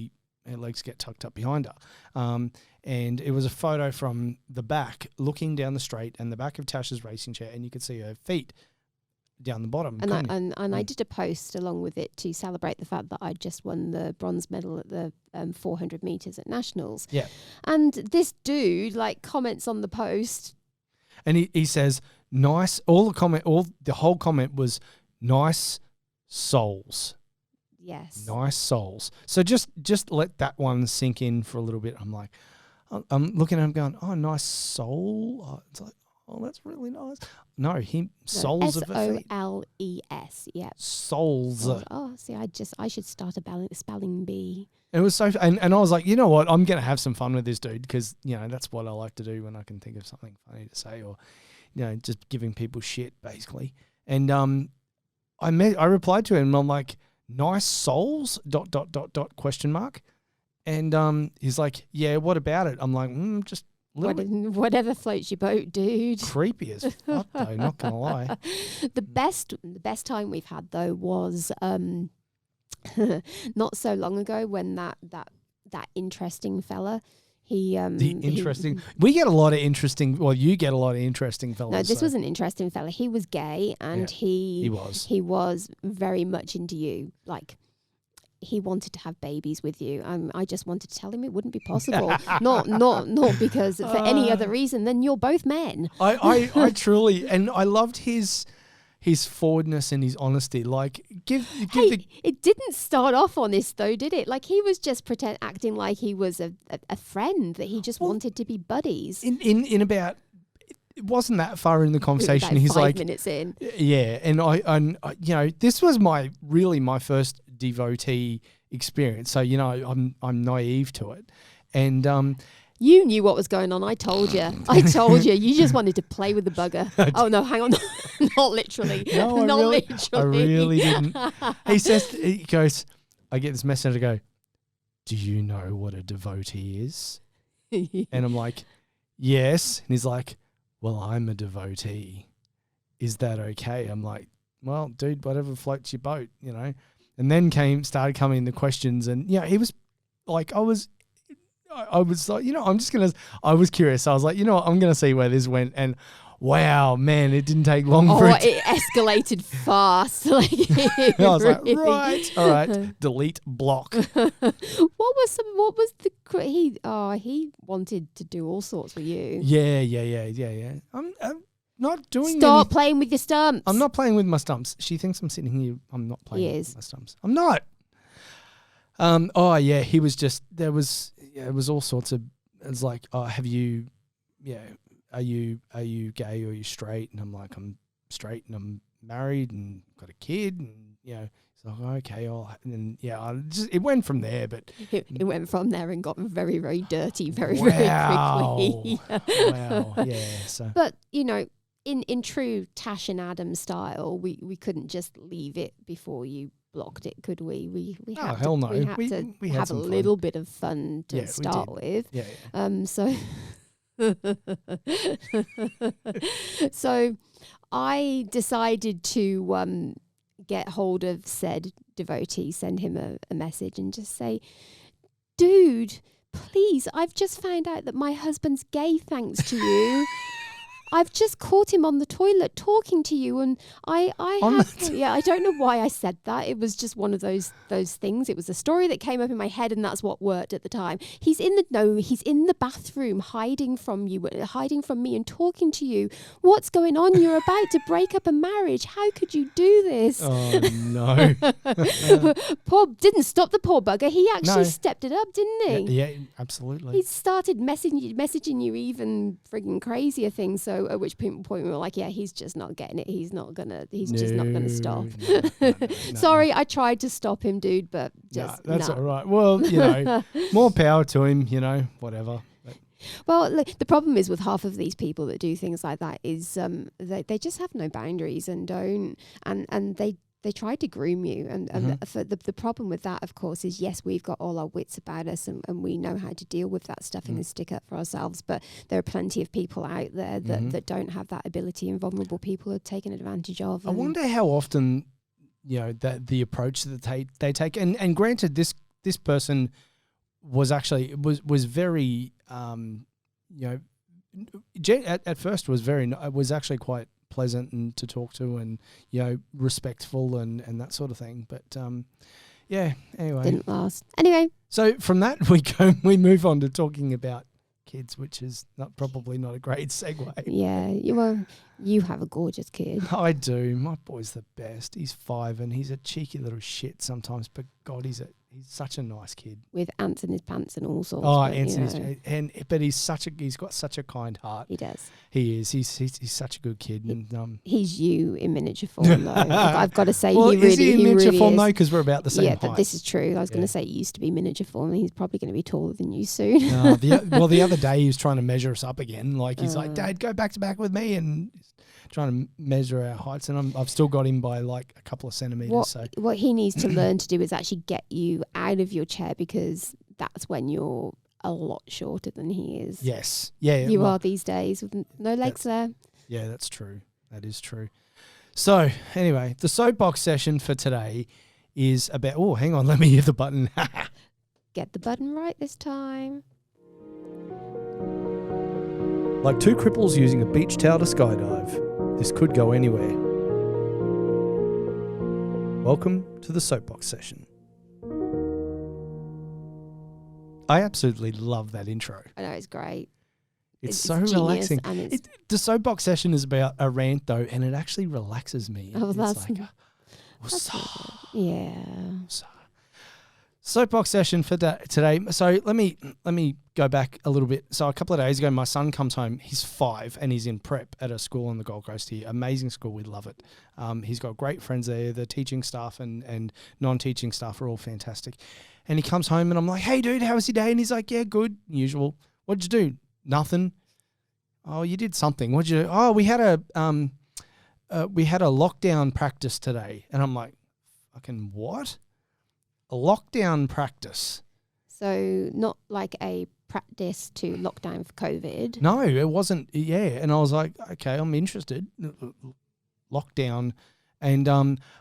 her legs get tucked up behind her. And it was a photo from the back, looking down the straight and the back of Tasha's racing chair, and you could see her feet down the bottom. And I did a post along with it to celebrate the fact that I just won the bronze medal at the 400 meters at nationals. Yeah. And this dude comments on the post, and he says, "Nice." The whole comment was nice souls. Yes. Nice souls. So just let that one sink in for a little bit. I'm like, I'm looking at him going, oh, nice soul. Oh, it's like, oh, that's really nice. No, souls of a feet. SOLES. Yeah. Souls. Oh, see, I should start a spelling bee. It was so, and I was like, you know what? I'm gonna have some fun with this dude, because that's what I like to do when I can think of something funny to say, or just giving people shit basically. And I replied to him, and I'm like, nice souls, ... question mark. And he's like, yeah, what about it? I'm like, just whatever floats your boat, dude. Creepy as fuck though, not gonna lie. The best time we've had though was not so long ago, when that interesting fella, we get a lot of interesting. Well, you get a lot of interesting fellas. No, this was an interesting fella. He was gay, and he was very much into you. Like, he wanted to have babies with you. I just wanted to tell him it wouldn't be possible. not because for any other reason than you're both men. I truly, and I loved his his forwardness and his honesty. Like, it didn't start off honest though, did it? Like, he was just acting like he was a friend, that he just wanted to be buddies. In about, it wasn't that far in the conversation. About He's 5 like, minutes in. yeah, and I this was my first devotee experience. So I'm naive to it, and you knew what was going on. I told you. You just wanted to play with the bugger. Oh no, hang on, not literally. No, not literally. I really didn't. He goes, I get this message. I go, do you know what a devotee is? And I'm like, yes. And he's like, well, I'm a devotee. Is that okay? I'm like, well, dude, whatever floats your boat, And then started coming the questions, and he was like, I was like, I was curious. I was like, I'm gonna see where this went, and wow, man, it didn't take long for it. It escalated fast. Like, I was like, right, all right, delete, block. What was he wanted to do all sorts with you. Yeah. I'm not doing. Stop playing with your stumps. I'm not playing with my stumps. She thinks I'm sitting here. I'm not playing with my stumps. I'm not. Oh yeah, he was just. It was all sorts of. It's like, oh, are you gay or are you straight? And I'm like, I'm straight and I'm married and got a kid, and it's like, okay, it went from there, but it went from there and got very, very dirty very quickly. Wow, yeah. So, but in true Tash and Adam style, we couldn't just leave it before you blocked it, could we? We had hell no. We had to had have a some little fun. bit of fun to start with. Yeah. So so I decided to get hold of said devotee, send him a message and just say, dude, please, I've just found out that my husband's gay thanks to you. I've just caught him on the toilet talking to you, and I don't know why I said that. It was just one of those things. It was a story that came up in my head, and that's what worked at the time. He's in the bathroom hiding from you, hiding from me, and talking to you. What's going on? You're about to break up a marriage. How could you do this? Oh no! Poor didn't stop the poor bugger. He actually stepped it up, didn't he? Yeah, absolutely. He started messaging you even frigging crazier things. So at which point we were like, yeah, he's just not getting it. He's just not gonna stop. No. Sorry, I tried to stop him, dude, but just that's all right. Well, more power to him. Whatever. Well, look, the problem is with half of these people that do things like that is they just have no boundaries and don't and they try to groom you, and the problem with that, of course, is yes, we've got all our wits about us, and we know how to deal with that stuff and stick up for ourselves. But there are plenty of people out there that don't have that ability, and vulnerable people are taken advantage of. I wonder how often, that the approach that they take, and granted, this person was actually was very at first was actually quite pleasant and to talk to, and respectful and that sort of thing, but anyway, didn't last. Anyway, so from that we move on to talking about kids, which is probably not a great segue. Yeah, you have a gorgeous kid. I do. My boy's the best. He's 5 and he's a cheeky little shit sometimes, but God, he's such a nice kid. With ants in his pants and all sorts. Oh, ants in his but he's got such a kind heart. He does. He is. He's such a good kid. And he's you in miniature form, though. I've got to say, well, he really is. Is he in miniature form though? Because we're about the same height. Yeah, this is true. I was going to say it used to be miniature form, and he's probably going to be taller than you soon. The other day he was trying to measure us up again. Like he's like, Dad, go back to back with me, and trying to measure our heights, and I've still got him by like a couple of centimeters. What he needs to learn to do is actually get you out of your chair, because that's when you're a lot shorter than he is. Yes, yeah, you are these days with no legs there. Yeah, that's true. That is true. So anyway, the soapbox session for today is about. Oh, hang on, let me hit the button. Get the button right this time. Like 2 cripples using a beach towel to skydive, this could go anywhere. Welcome to the soapbox session. I absolutely love that intro. I know, it's great. It's so genius, relaxing. and The soapbox session is about a rant though, and it actually relaxes me. Oh, It's that's like, that's really good. Yeah. Soapbox session for today. So let me go back a little bit. So a couple of days ago, my son comes home. He's 5 and he's in prep at a school on the Gold Coast here. Amazing school. We love it. He's got great friends there. The teaching staff and non-teaching staff are all fantastic. And he comes home and I'm like, hey, dude, how was your day? And he's like, yeah, good. Usual. What'd you do? Nothing. Oh, you did something. What'd you do? Oh, we had a lockdown practice today. And I'm like, fucking what? A lockdown practice. So not like a practice to lock down for COVID. No, it wasn't. Yeah, and I was like, okay, I'm interested. Lockdown, and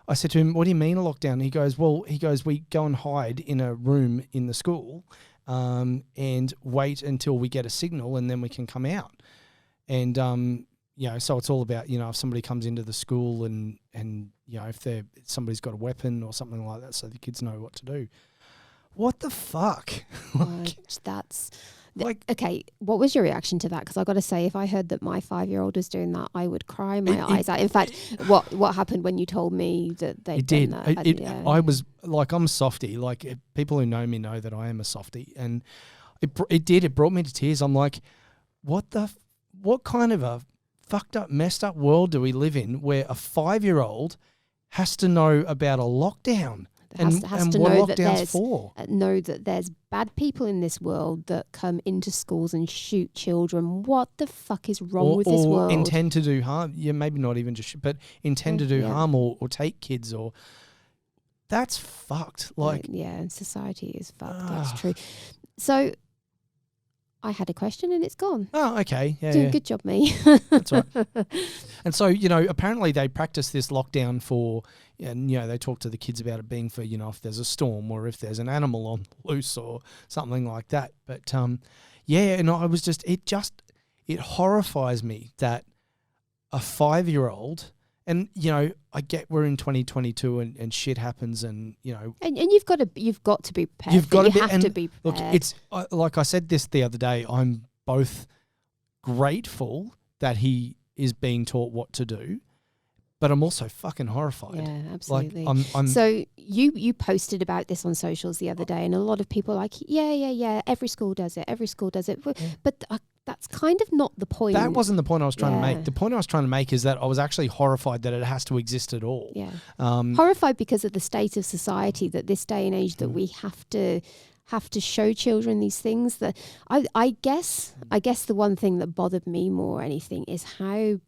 I said to him, "What do you mean a lockdown?" He goes, we go and hide in a room in the school, and wait until we get a signal, and then we can come out." And so it's all about, if somebody comes into the school and if somebody's got a weapon or something like that, so the kids know what to do. What the fuck? Okay, what was your reaction to that? Because I got to say, if I heard that my 5-year-old was doing that, I would cry my eyes out. In fact, what happened when you told me that they'd done that? I was like, I'm a softie. Like, people who know me know that I am a softie, and it brought me to tears. I'm like, what kind of a fucked up, messed up world do we live in where a 5-year-old has to know about a lockdown and to what know lockdown's for? Know that there's bad people in this world that come into schools and shoot children. What the fuck is wrong with this world? Or intend to do harm. Yeah, maybe not even just, but intend to do harm or take kids or. That's fucked. Like, society is fucked. That's true. So I had a question and it's gone. Oh, okay. Yeah, Doing good job, me. That's right. And so, apparently they practice this lockdown for, and, they talk to the kids about it being for, if there's a storm or if there's an animal on the loose or something like that. But, and I was it horrifies me that a 5-year-old, and, I get we're in 2022 and shit happens and, And you've got to be prepared. You have to be prepared. Look, it's like I said this the other day, I'm both grateful that he is being taught what to do, but I'm also fucking horrified. Yeah, absolutely. Like, I'm so you posted about this on socials the other day, and a lot of people are like, yeah, every school does it. But that's kind of not the point. That wasn't the point I was trying to make. The point I was trying to make is that I was actually horrified that it has to exist at all. Yeah, horrified because of the state of society that this day and age that we have to show children these things. That I guess the one thing that bothered me more than anything is how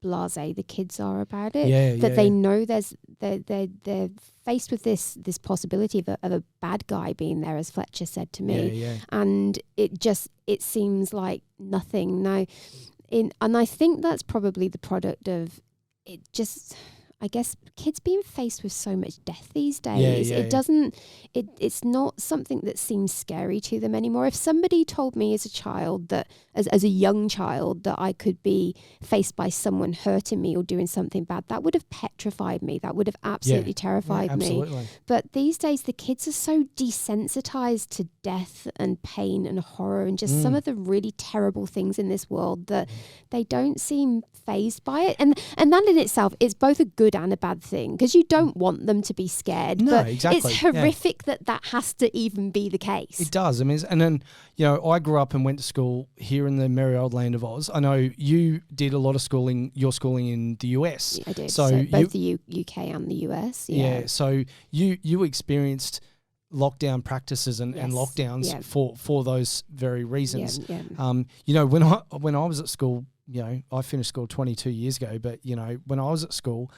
blasé the kids are about it. They know they're faced with this possibility of a bad guy being there, as Fletcher said to me, and it seems like nothing now. And I think that's probably the product of it. Just, I guess, kids being faced with so much death these days. It's not something that seems scary to them anymore. If somebody told me as a child that, as a young child, that I could be faced by someone hurting me or doing something bad, that would have petrified me. That would have absolutely terrified me. But these days, the kids are so desensitized to death and pain and horror and just some of the really terrible things in this world that they don't seem fazed by it. And that in itself is both a good and a bad thing, because you don't want them to be scared. No, but exactly. It's horrific that has to even be the case. It does. I mean, and then, I grew up and went to school here in the merry old land of Oz. I know you did a lot of your schooling in the US. I did. So both the UK and the US. Yeah. So you experienced lockdown practices and lockdowns for those very reasons. Yeah. When I was at school, I finished school 22 years ago, but when I was at school,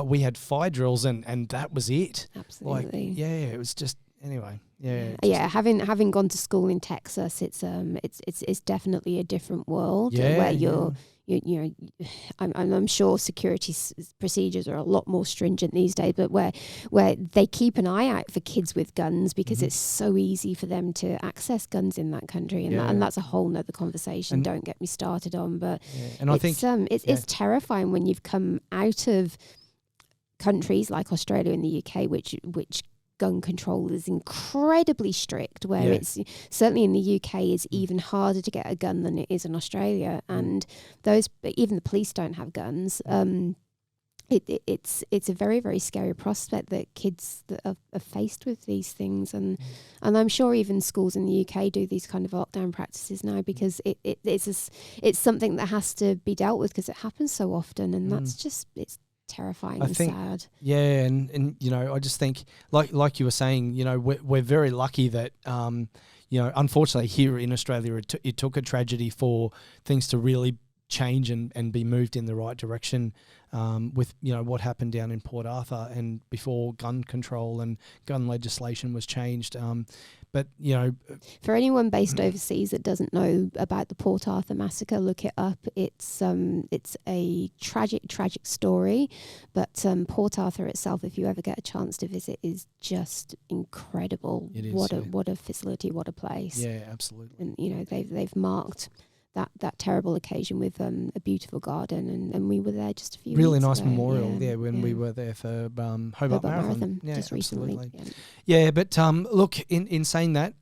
we had fire drills and that was it. Absolutely. Like, it was just anyway. Having gone to school in Texas, it's definitely a different world where I'm sure security procedures are a lot more stringent these days, but where they keep an eye out for kids with guns because it's so easy for them to access guns in that country, and that's a whole nother conversation. Don't get me started on, but and I think it's terrifying when you've come out of countries like Australia and the UK, which gun control is incredibly strict, where it's certainly in the UK is even harder to get a gun than it is in Australia, and even the police don't have guns. It's a very, very scary prospect that kids that are faced with these things, and I'm sure even schools in the UK do these kind of lockdown practices now, because it's something that has to be dealt with because it happens so often, and that's just it's terrifying and sad. Yeah, and you know, I just think like you were saying, you know, we're very lucky that you know, unfortunately here in Australia it took a tragedy for things to really change and be moved in the right direction, with, you know, what happened down in Port Arthur and before gun control and gun legislation was changed. But, you know, for anyone based overseas that doesn't know about the Port Arthur massacre, look it up. It's a tragic story, but Port Arthur itself, if you ever get a chance to visit, is just incredible. It is, what a facility, what a place. Yeah, absolutely. And you know, they've marked that terrible occasion with a beautiful garden, and we were there just a few really weeks nice ago. memorial when we were there for Hobart Marathon. Yeah, just absolutely. recently. Yeah, but look, in saying that,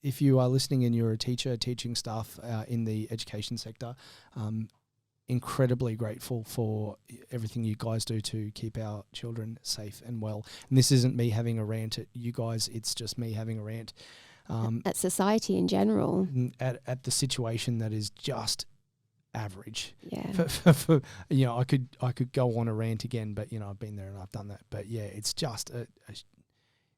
if you are listening and you're a teacher teaching staff in the education sector, incredibly grateful for everything you guys do to keep our children safe and well. And this isn't me having a rant at you guys, it's just me having a rant at society in general, at the situation that is just average. Yeah. For you know, I could go on a rant again, but you know, I've been there and I've done that. But yeah, it's just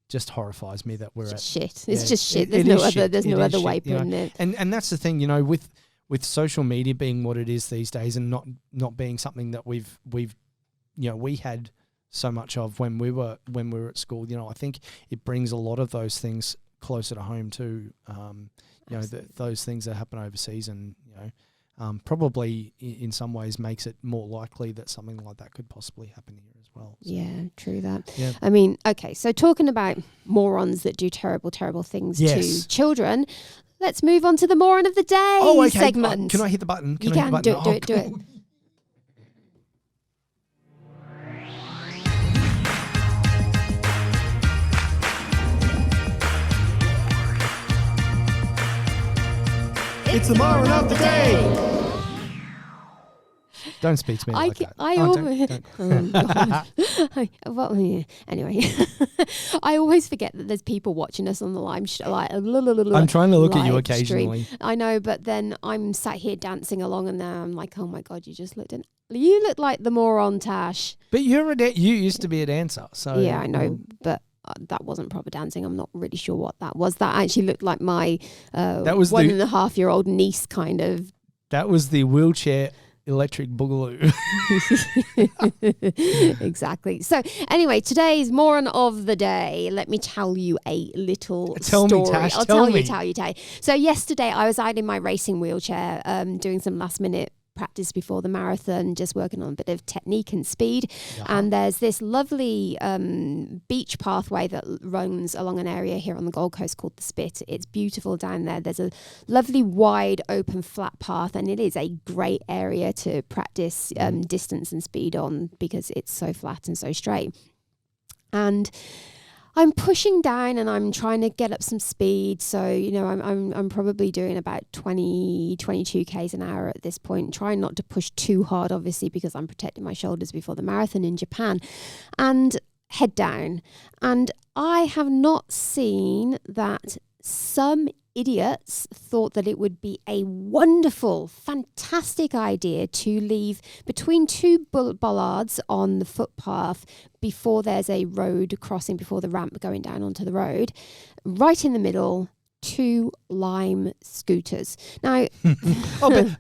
just horrifies me that we're it's at shit. It's just shit. There's no other way of putting it. And that's the thing, you know, with social media being what it is these days, and not being something that we've you know, we had so much of when we were at school. You know, I think it brings a lot of those things closer to home too. You know, those things that happen overseas, and you know, probably in some ways makes it more likely that something like that could possibly happen here as well. So. Yeah, true that. Yeah. I mean, okay, so talking about morons that do terrible, terrible things to children, let's move on to the moron of the day segment. Can I hit the button? You can do it. It's the moron of the day. Don't speak to me like that. Anyway, I always forget that there's people watching us on the live I'm trying to look at you occasionally. I know, but then I'm sat here dancing along, and then I'm like, oh my god, you look like the moron, Tash. But you used to be a dancer, so yeah, I know, but. That wasn't proper dancing. I'm not really sure what that was. That actually looked like my 1.5-year-old niece, kind of. That was the wheelchair electric boogaloo. Exactly. So anyway, today's moron of the day. Let me tell you a little story. Me, Tash, I'll tell you. So yesterday I was out in my racing wheelchair doing some last minute practice before the marathon, just working on a bit of technique and speed. And there's this lovely beach pathway that runs along an area here on the Gold Coast called the Spit. It's beautiful down there. There's a lovely wide open flat path, and it is a great area to practice distance and speed on because it's so flat and so straight. And I'm pushing down and I'm trying to get up some speed. So, you know, I'm probably doing about 22 Ks an hour at this point, trying not to push too hard, obviously, because I'm protecting my shoulders before the marathon in Japan, and head down. And I have not seen that some idiots thought that it would be a wonderful, fantastic idea to leave between two bollards on the footpath before there's a road crossing, before the ramp going down onto the road, right in the middle, 2 lime scooters. Now,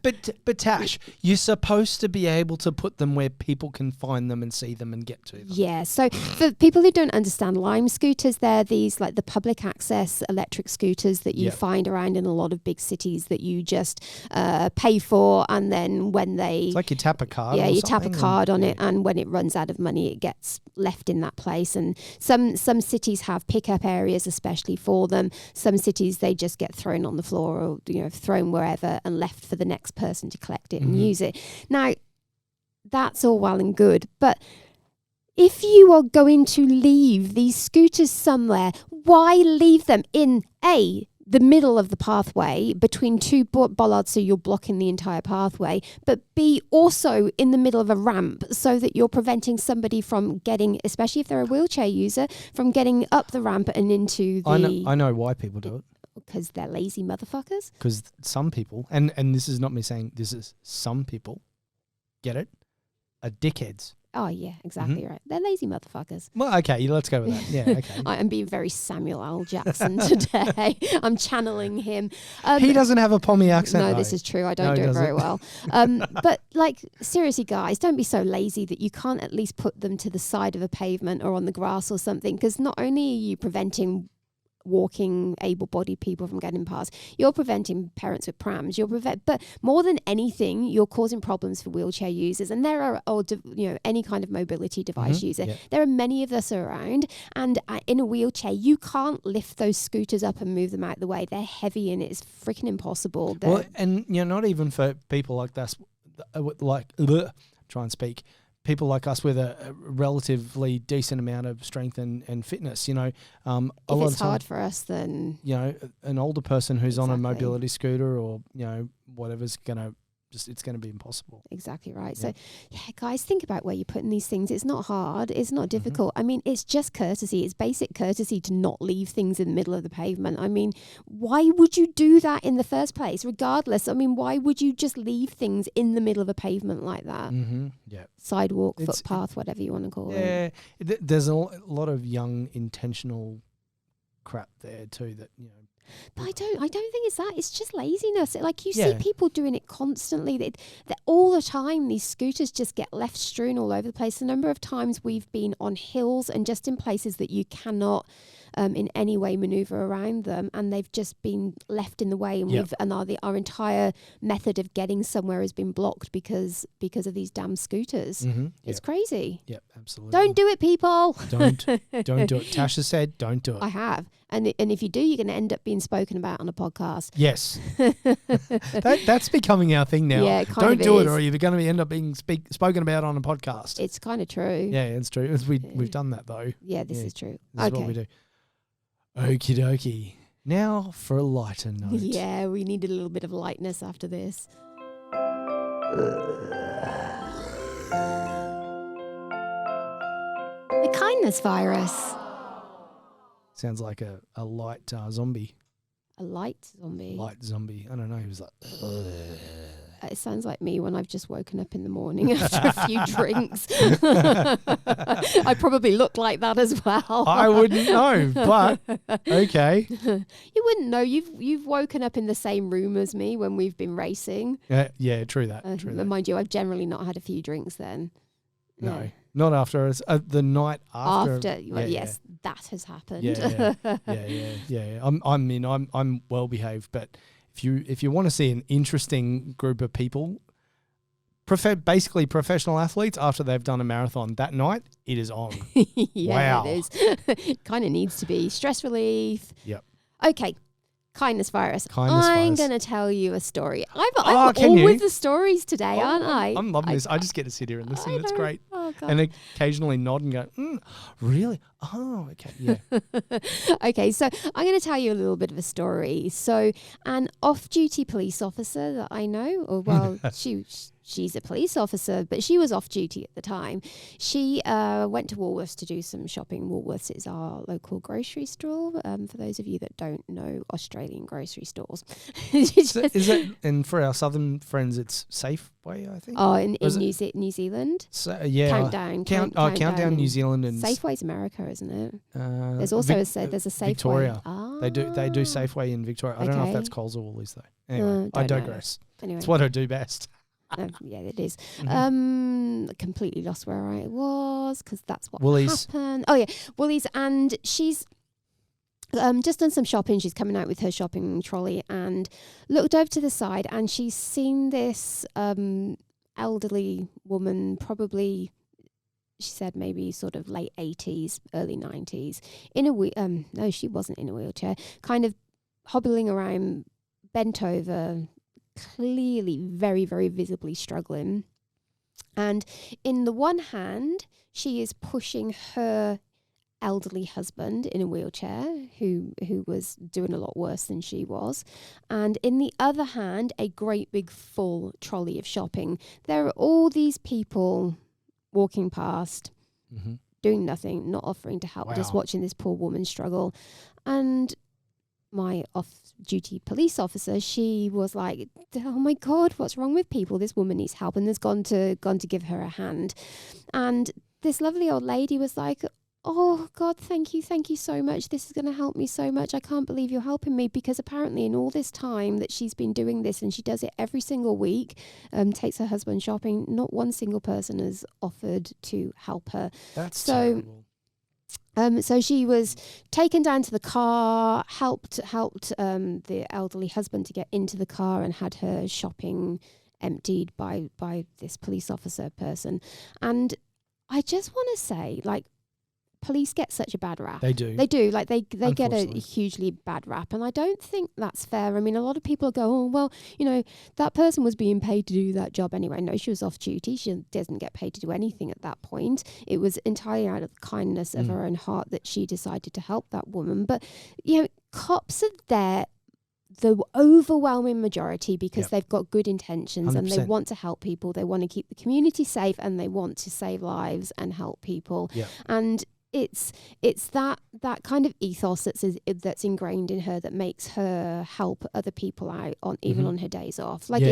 but Tash, you're supposed to be able to put them where people can find them and see them and get to them. Yeah. So for people who don't understand, lime scooters, they're these like the public access electric scooters that you find around in a lot of big cities that you just pay for, and then when it's like you tap a card. Yeah, you tap a card on it, and when it runs out of money, it gets left in that place. And some cities have pickup areas especially for them. Some cities, they just get thrown on the floor, or thrown wherever and left for the next person to collect it and use it. Now, that's all well and good, but if you are going to leave these scooters somewhere, why leave them in the middle of the pathway between two bollards so you're blocking the entire pathway, but B, also in the middle of a ramp so that you're preventing somebody from getting, especially if they're a wheelchair user, from getting up the ramp and into the... I know why people do it. Because they're lazy motherfuckers? Because some people, and this is not me saying this is some people, get it, are dickheads. Oh, yeah, exactly right. They're lazy motherfuckers. Well, okay, let's go with that. Yeah, okay. I'm being very Samuel L. Jackson today. I'm channeling him. He doesn't have a Pommy accent, No, though. this is true. I don't do it very well. But, like, seriously, guys, don't be so lazy that you can't at least put them to the side of a pavement or on the grass or something, because not only are you preventing walking able-bodied people from getting past, you're preventing parents with prams, but more than anything, you're causing problems for wheelchair users, and there are any kind of mobility device user. Yeah. There are many of us around, and in a wheelchair you can't lift those scooters up and move them out of the way. They're heavy and it's freaking impossible. Well, and not even for people like us, try and speak, people like us with a relatively decent amount of strength and fitness, a if lot it's of time, hard for us, then an older person who's on a Exactly. mobility scooter or whatever's it's gonna be impossible. Exactly right. Yeah. So, guys, think about where you're putting these things. It's not hard. It's not difficult. I mean, it's just courtesy. It's basic courtesy to not leave things in the middle of the pavement. I mean, why would you do that in the first place? Regardless, I mean, why would you just leave things in the middle of a pavement like that? Yeah. Sidewalk, footpath, whatever you want to call it. Yeah. There's a lot of young intentional crap there too that But I don't think it's that. It's just laziness. Like, you see Yeah. people doing it constantly. That all the time, these scooters just get left strewn all over the place. The number of times we've been on hills and just in places that you cannot in any way maneuver around them, and they've just been left in the way, and our entire method of getting somewhere has been blocked because of these damn scooters. It's crazy. Yeah, absolutely. Don't do it, people. Don't do it. Tasha said, don't do it. I have. And if you do, you're going to end up being spoken about on a podcast. Yes. That's becoming our thing now. Yeah, it kind don't of do is. it or you're going to end up being spoken about on a podcast. It's kind of true. Yeah, it's true. We've done that though. Yeah, this is true. This is what we do. Okie dokie. Now for a lighter note. Yeah, we needed a little bit of lightness after this. The kindness virus. Sounds like a light zombie. A light zombie. Light zombie. I don't know. He was like, It sounds like me when I've just woken up in the morning after a few drinks. I probably look like that as well. I wouldn't know, but okay. You wouldn't know. You've woken up in the same room as me when we've been racing. Yeah, true that. True that. Mind you, I've generally not had a few drinks then. No, Yeah. not after us. The night after. Yes, that has happened. Yeah. I'm well behaved, but if you want to see an interesting group of people, basically professional athletes after they've done a marathon that night, it is on. Yeah, Wow. it is. It kind of needs to be stress relief. Yep. Okay. Kindness virus. Kindness I'm virus. going to tell you a story. I'm can all you? with the stories today, aren't I? I'm loving this. I just get to sit here and listen. I It's know. great. Oh, God. And occasionally nod and go, really? Oh, okay. Yeah. Okay, so I'm going to tell you a little bit of a story. So, an off-duty police officer that I know, or well, she's a police officer, but she was off duty at the time. She went to Woolworths to do some shopping. Woolworths is our local grocery store. For those of you that don't know Australian grocery stores, So is it? And for our southern friends, it's Safeway, I think. oh, in Was New Zealand. So, yeah. Countdown. Countdown New Zealand and Safeway's America, isn't it? There's also also there's a Safeway. Victoria. Ah. They do Safeway in Victoria. I don't know if Okay. that's Coles or Woolies though. Anyway, I don't know. digress. Anyway. It's what I do best. Yeah, it is. Mm-hmm. Completely lost where I was because that's what Woolies. happened. Oh yeah, Woolies, and she's just done some shopping. She's coming out with her shopping trolley and looked over to the side, and she's seen this elderly woman, probably. She said maybe sort of late 80s, early 90s, in a no, she wasn't in a wheelchair, kind of hobbling around, bent over, clearly very, very visibly struggling. And in the one hand, she is pushing her elderly husband in a wheelchair who was doing a lot worse than she was. And in the other hand, a great big full trolley of shopping. There are all these people walking past, doing nothing, not offering to help, just watching this poor woman struggle. And my off-duty police officer, she was like, oh my God, what's wrong with people? This woman needs help, and has gone to give her a hand. And this lovely old lady was like, oh God, thank you so much. This is going to help me so much. I can't believe you're helping me, because apparently in all this time that she's been doing this, and she does it every single week, takes her husband shopping, not one single person has offered to help her. That's terrible. So she was taken down to the car, helped the elderly husband to get into the car, and had her shopping emptied by this police officer person. And I just want to say, like, police get such a bad rap. They do. Like they get a hugely bad rap, and I don't think that's fair. I mean, a lot of people go, oh well, you know, that person was being paid to do that job anyway. No, she was off duty. She doesn't get paid to do anything at that point. It was entirely out of the kindness of her own heart that she decided to help that woman. But you know, cops are there, the overwhelming majority, because they've got good intentions 100%. And they want to help people. They want to keep the community safe, and they want to save lives and help people. And it's that kind of ethos that's ingrained in her that makes her help other people out on even on her days off. Like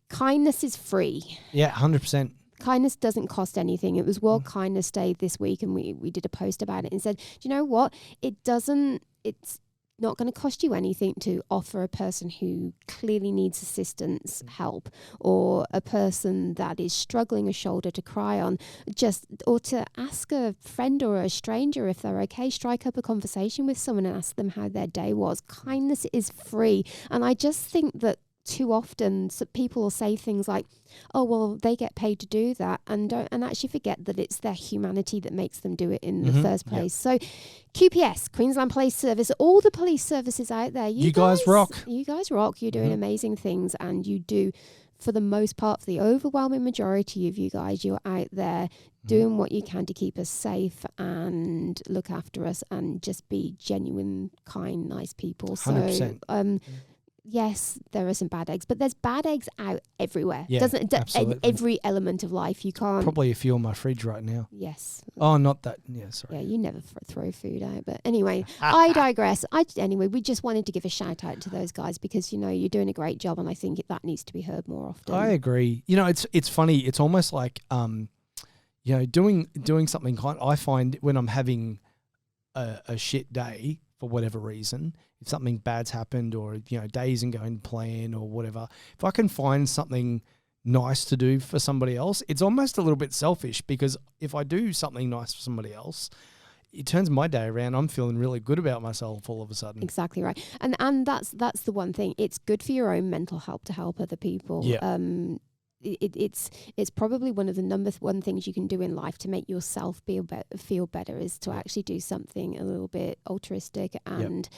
kindness is free. 100%. Kindness doesn't cost anything. It was World Kindness Day this week, and we did a post about it and said, do you know what? It's not going to cost you anything to offer a person who clearly needs assistance help, or a person that is struggling a shoulder to cry on, or to ask a friend or a stranger if they're okay. Strike up a conversation with someone and ask them how their day was. Kindness is free. And I just think that too often people will say things like, oh well, they get paid to do that, and actually forget that it's their humanity that makes them do it in the first place. So QPS, Queensland Police Service, all the police services out there, you guys rock. You're doing amazing things, and you do, for the most part, for the overwhelming majority of you guys, you're out there doing what you can to keep us safe and look after us and just be genuine, kind, nice people. 100%. So yes, there are some bad eggs, but there's bad eggs out everywhere. Yeah, absolutely. In every element of life. You can't. Probably a few on my fridge right now. Yes. Oh, not that. Yeah, sorry. Yeah, you never throw food out. But anyway, I digress. Anyway, we just wanted to give a shout out to those guys, because, you know, you're doing a great job, and I think that needs to be heard more often. I agree. You know, it's funny. It's almost like, you know, doing something kind. I find when I'm having a shit day for whatever reason, if something bad's happened, or, you know, day isn't going to plan or whatever, if I can find something nice to do for somebody else, it's almost a little bit selfish, because if I do something nice for somebody else, it turns my day around. I'm feeling really good about myself all of a sudden. Exactly right. And that's the one thing. It's good for your own mental health to help other people. Yeah. It's probably one of the number one things you can do in life to make yourself feel better, is to actually do something a little bit altruistic and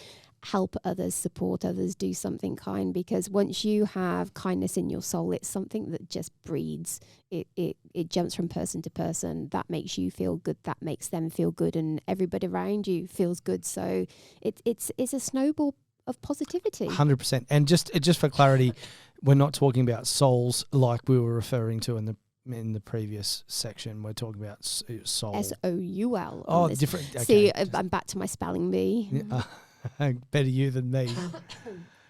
help others, support others, do something kind. Because once you have kindness in your soul, it's something that just breeds. It jumps from person to person. That makes you feel good. That makes them feel good, and everybody around you feels good. So it's a snowball of positivity. 100%. And just for clarity, we're not talking about souls like we were referring to in the previous section. We're talking about soul. SOUL. Oh, different. Okay. See, I'm back to my spelling bee. Better you than me.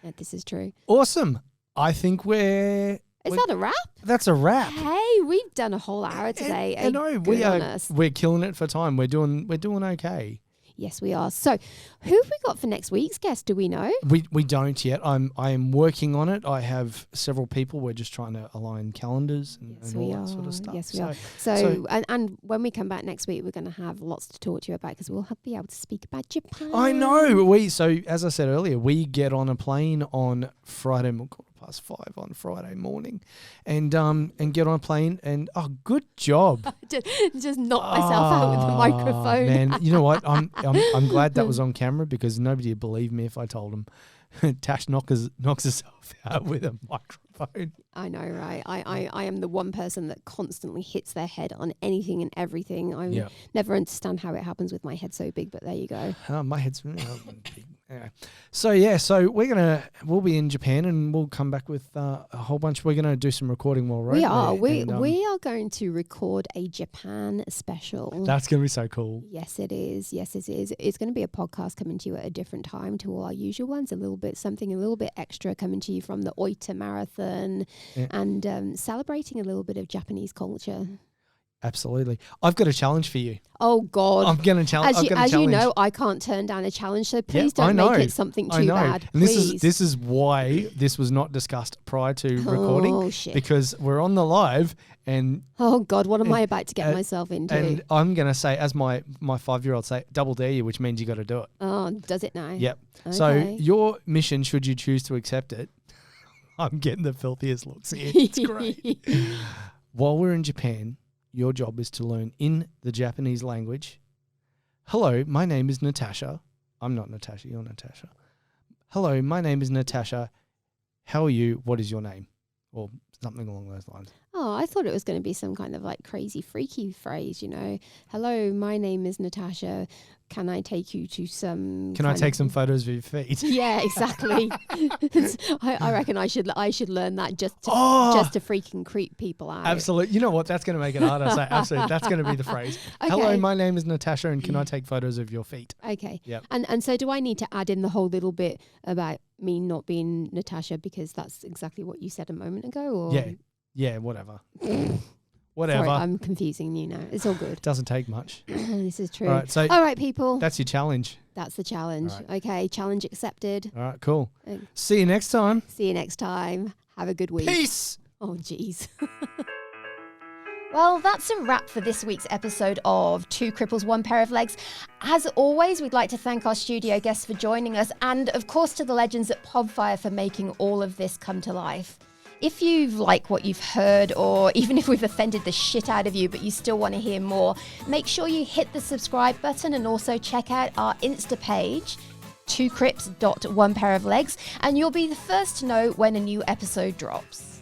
Yeah, this is true. Awesome. I think Is that a wrap? That's a wrap. Hey, we've done a whole hour today. I know we're killing it for time. We're doing okay. Yes, we are. So, who have we got for next week's guest? Do we know? We don't yet. I am working on it. I have several people. We're just trying to align calendars and all that sort of stuff. Yes, we are. So and when we come back next week, we're going to have lots to talk to you about, because we'll be able to speak about Japan. I know. So as I said earlier, we get on a plane on Friday, 5:15 on Friday morning, and get on a plane, and good job. just knock myself out with the microphone. Man, you know what? I'm glad that was on camera, because nobody would believe me if I told them Tash knocks herself out with a microphone. phone. I know, right? I am the one person that constantly hits their head on anything and everything. I never understand how it happens with my head so big, but there you go. My head's big. Anyway. So we'll be in Japan and we'll come back with a whole bunch. We're gonna do some recording while we're we are. We are going to record a Japan special. That's gonna be so cool. Yes, it is. Yes, it is. It's going to be a podcast coming to you at a different time to all our usual ones. Something a little bit extra coming to you from the Oita Marathon and celebrating a little bit of Japanese culture. Absolutely. I've got a challenge for you. Oh, God. I'm going to challenge. As you know, I can't turn down a challenge, so please don't make it something too bad. And this is why this was not discussed prior to recording. Oh, shit. Because we're on the live and... Oh, God, what am I about to get myself into? And I'm going to say, as my 5-year-old say, double dare you, which means you got to do it. Oh, does it now? Yep. Okay. So your mission, should you choose to accept it, I'm getting the filthiest looks here. It's great. While we're in Japan... Your job is to learn in the Japanese language. Hello, my name is Natasha. I'm not Natasha, you're Natasha. Hello, my name is Natasha. How are you? What is your name? Or something along those lines. Oh, I thought it was going to be some kind of like crazy, freaky phrase, Hello, my name is Natasha. Can I take you to some... Can I take some photos of your feet? Yeah, exactly. I reckon I should learn that just to freaking creep people out. Absolutely. You know what? That's going to make it harder. So absolutely. That's going to be the phrase. Okay. Hello, my name is Natasha and can I take photos of your feet? Okay. Yep. And so do I need to add in the whole little bit about me not being Natasha because that's exactly what you said a moment ago? Or? Yeah, whatever. Whatever. Sorry, I'm confusing you now. It's all good. Doesn't take much. This is true. All right, people. That's your challenge. That's the challenge. Right. Okay, challenge accepted. All right, cool. See you next time. See you next time. Have a good week. Peace. Oh, jeez. Well, that's a wrap for this week's episode of Two Cripples, One Pair of Legs. As always, we'd like to thank our studio guests for joining us and, of course, to the legends at Podfire for making all of this come to life. If you like what you've heard, or even if we've offended the shit out of you, but you still want to hear more, make sure you hit the subscribe button and also check out our Insta page, twocrips.onepairoflegs, and you'll be the first to know when a new episode drops.